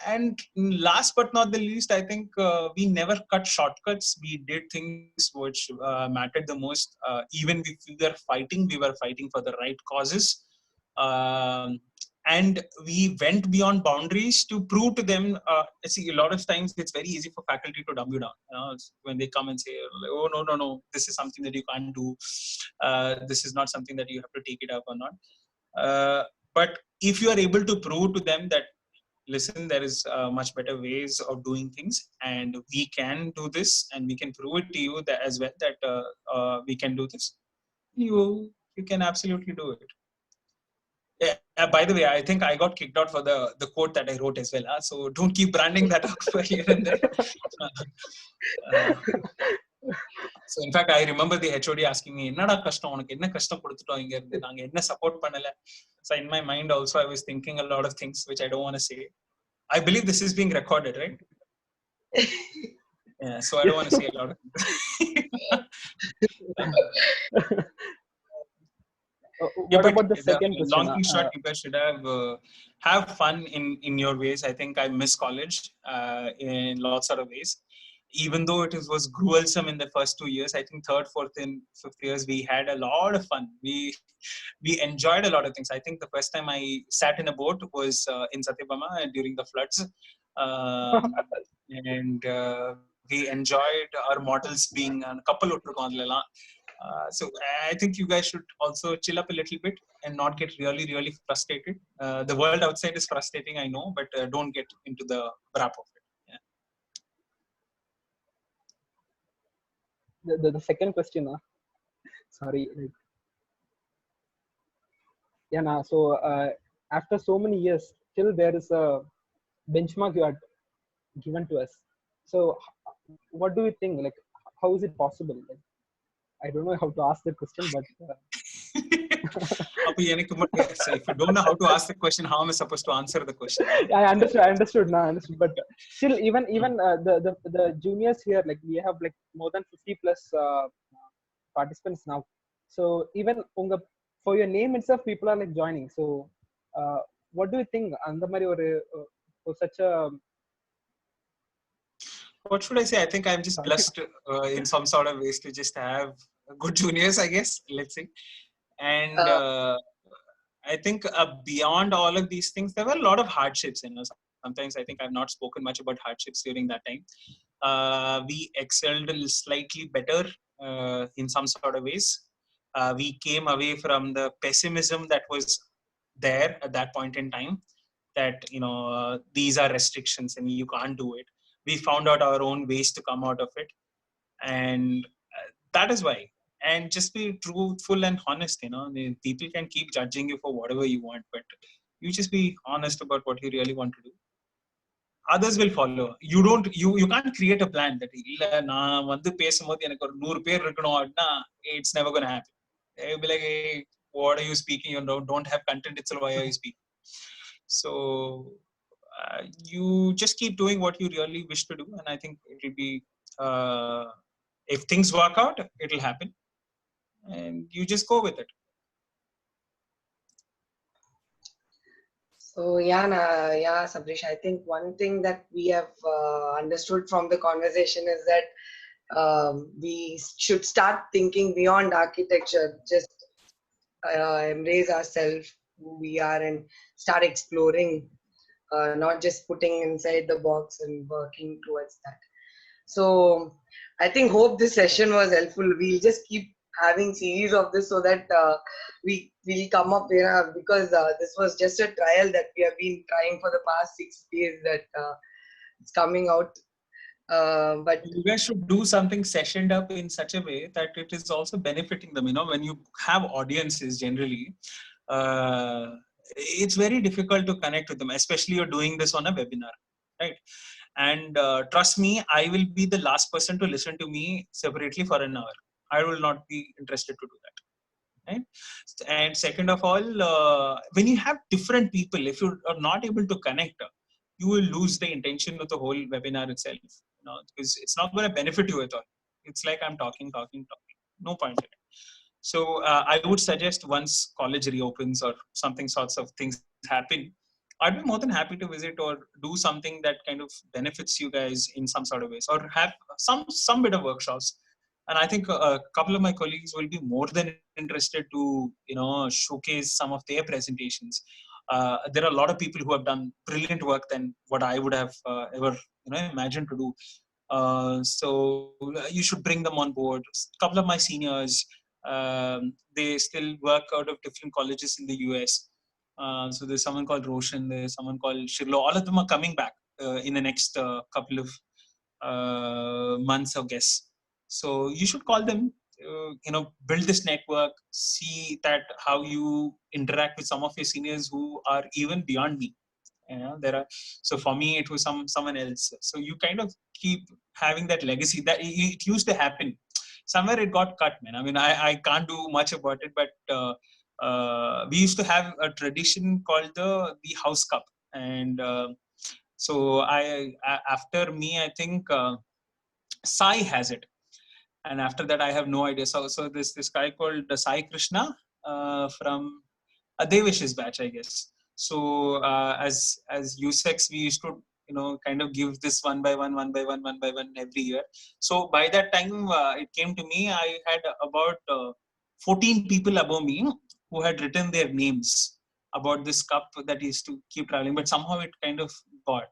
And last but not the least, I think we never cut shortcuts. We did things which mattered the most. Even if we were fighting for the right causes. And we went beyond boundaries to prove to them. See, a lot of times it's very easy for faculty to dumb you down. When they come and say, "Oh no, this is something that you can't do. This is not something that you have to take it up or not." But if you are able to prove to them that, listen, there is much better ways of doing things, and we can do this, and we can prove it to you that as well that we can do this. You can absolutely do it. Yeah, by the way, I think I got kicked out for the quote that I wrote as well. So don't keep branding that up here and there. So in fact, I remember the HOD asking me, "Ennada kashtam unakku enna kashtam koduthutom inga irundhu naanga enna support pannala." So in my mind also I was thinking a lot of things which I don't want to say. I believe this is being recorded, right? Yeah, so I don't want to say a lot of things. What about the second question? Long thing short, you guys should have fun in your ways. I think I miss college in lots of ways. Even though it was gruesome in the first 2 years, I think third, fourth, and fifth years we had a lot of fun. We enjoyed a lot of things. I think the first time I sat in a boat was in Satyabama during the floods, and we enjoyed our models being a couple of so I think you guys should also chill up a little bit and not get really frustrated. The world outside is frustrating, I know, but don't get into the wrap of it. The second question, sorry. Yeah, nah, so after so many years, still there is a benchmark you are given to us. So what do you think? Like, how is it possible? Like, I don't know how to ask the question, but so if you don't know how to ask the question, how am I supposed to answer the question? I understood now. But still, even the juniors here, like we have like more than 50 plus participants now. So even for your name itself, people are like joining. So what do you think? For such a, what should I say? I think I'm just blessed in some sort of ways to just have good juniors, I guess. Let's say. And I think beyond all of these things, there were a lot of hardships. Sometimes I think I've not spoken much about hardships during that time. We excelled slightly better in some sort of ways. We came away from the pessimism that was there at that point in time. That these are restrictions and you can't do it. We found out our own ways to come out of it, and that is why. And just be truthful and honest. People can keep judging you for whatever you want, but you just be honest about what you really want to do. Others will follow. You can't create a plan that it's never going to happen. They'll be like, "Hey, what are you speaking? You don't have content itself. Why are you speaking?" So you just keep doing what you really wish to do, and I think it will be if things work out, it will happen, and you just go with it. So yeah, Sabrish, I think one thing that we have understood from the conversation is that we should start thinking beyond architecture. Just embrace ourselves, who we are, and start exploring, not just putting inside the box and working towards that. So I think hope this session was helpful. We'll just keep having series of this so that we will come up here, because this was just a trial that we have been trying for the past 6 days, that it's coming out. But you guys should do something sessioned up in such a way that it is also benefiting them. When you have audiences generally, it's very difficult to connect with them, especially you're doing this on a webinar, right? And trust me, I will be the last person to listen to me separately for an hour. I will not be interested to do that, right? And second of all, when you have different people, if you are not able to connect, you will lose the intention of the whole webinar itself, because it's not going to benefit you at all. It's like I'm talking, no point in it. So I would suggest once college reopens or something sorts of things happen, I'd be more than happy to visit or do something that kind of benefits you guys in some sort of ways, or have some bit of workshops. And I think a couple of my colleagues will be more than interested to showcase some of their presentations. There are a lot of people who have done brilliant work than what I would have ever imagined to do. So you should bring them on board. A couple of my seniors, they still work out of different colleges in the US. So there's someone called Roshan, there's someone called Shirlo. All of them are coming back in the next couple of months, I guess. So you should call them, build this network, see that how you interact with some of your seniors who are even beyond me. So for me, it was someone else. So you kind of keep having that legacy that it used to happen. Somewhere it got cut, man. I mean, I can't do much about it, but we used to have a tradition called the House Cup, and so after me, I think Sai has it, and after that, I have no idea. So this guy called Sai Krishna from Devish's batch, I guess. So as USEX, we used to kind of give this one by one every year. So by that time it came to me, I had about 14 people above me who had written their names about this cup that used to keep traveling, but somehow it kind of got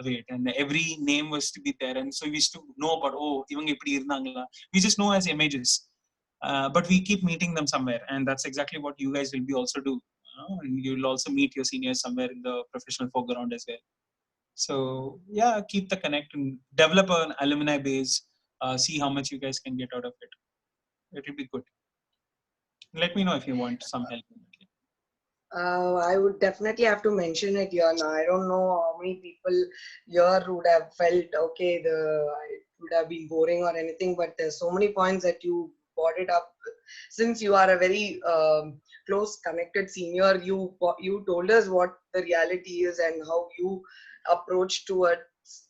away, and every name was to be there, and so we used to know about we just know as images, but we keep meeting them somewhere, and that's exactly what you guys will be also do. And you'll also meet your seniors somewhere in the professional foreground as well. So yeah, keep the connect and develop an alumni base. See how much you guys can get out of it. It will be good. Let me know if you want some help. I would definitely have to mention it here now. I don't know how many people here would have felt okay, it would have been boring or anything, but there's so many points that you brought it up. Since you are a very close connected senior, you told us what the reality is and how you approach towards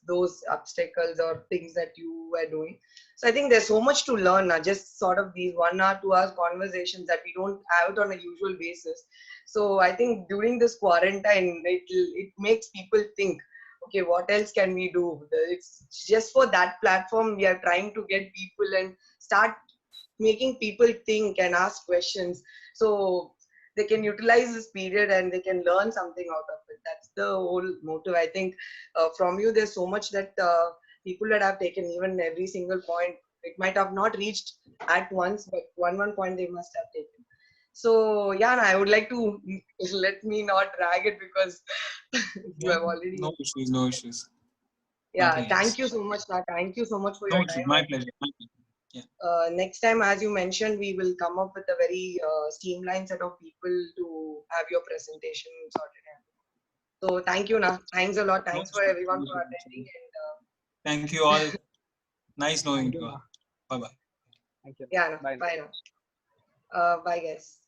those obstacles or things that you were doing. So I think there's so much to learn now, just sort of these 1 hour, 2 hours conversations that we don't have it on a usual basis. So I think during this quarantine, it makes people think, okay, what else can we do? It's just for that platform, we are trying to get people and start making people think and ask questions. So they can utilize this period and they can learn something out of it. That's the whole motive. I think from you, there's so much that people that have taken, even every single point, it might have not reached at once, but one point they must have taken. So yeah, I would like to let me not drag it because you have already. No issues. Yeah, thank you so much, Sir. Thank you so much for your time. My pleasure. Yeah. Next time, as you mentioned, we will come up with a very streamlined set of people to have your presentation sorted out. So thank you, Na. Thanks a lot. Thanks for everyone for attending. And thank you all. Nice knowing you all. Bye bye. Thank you. Yeah, bye now. Bye, guys.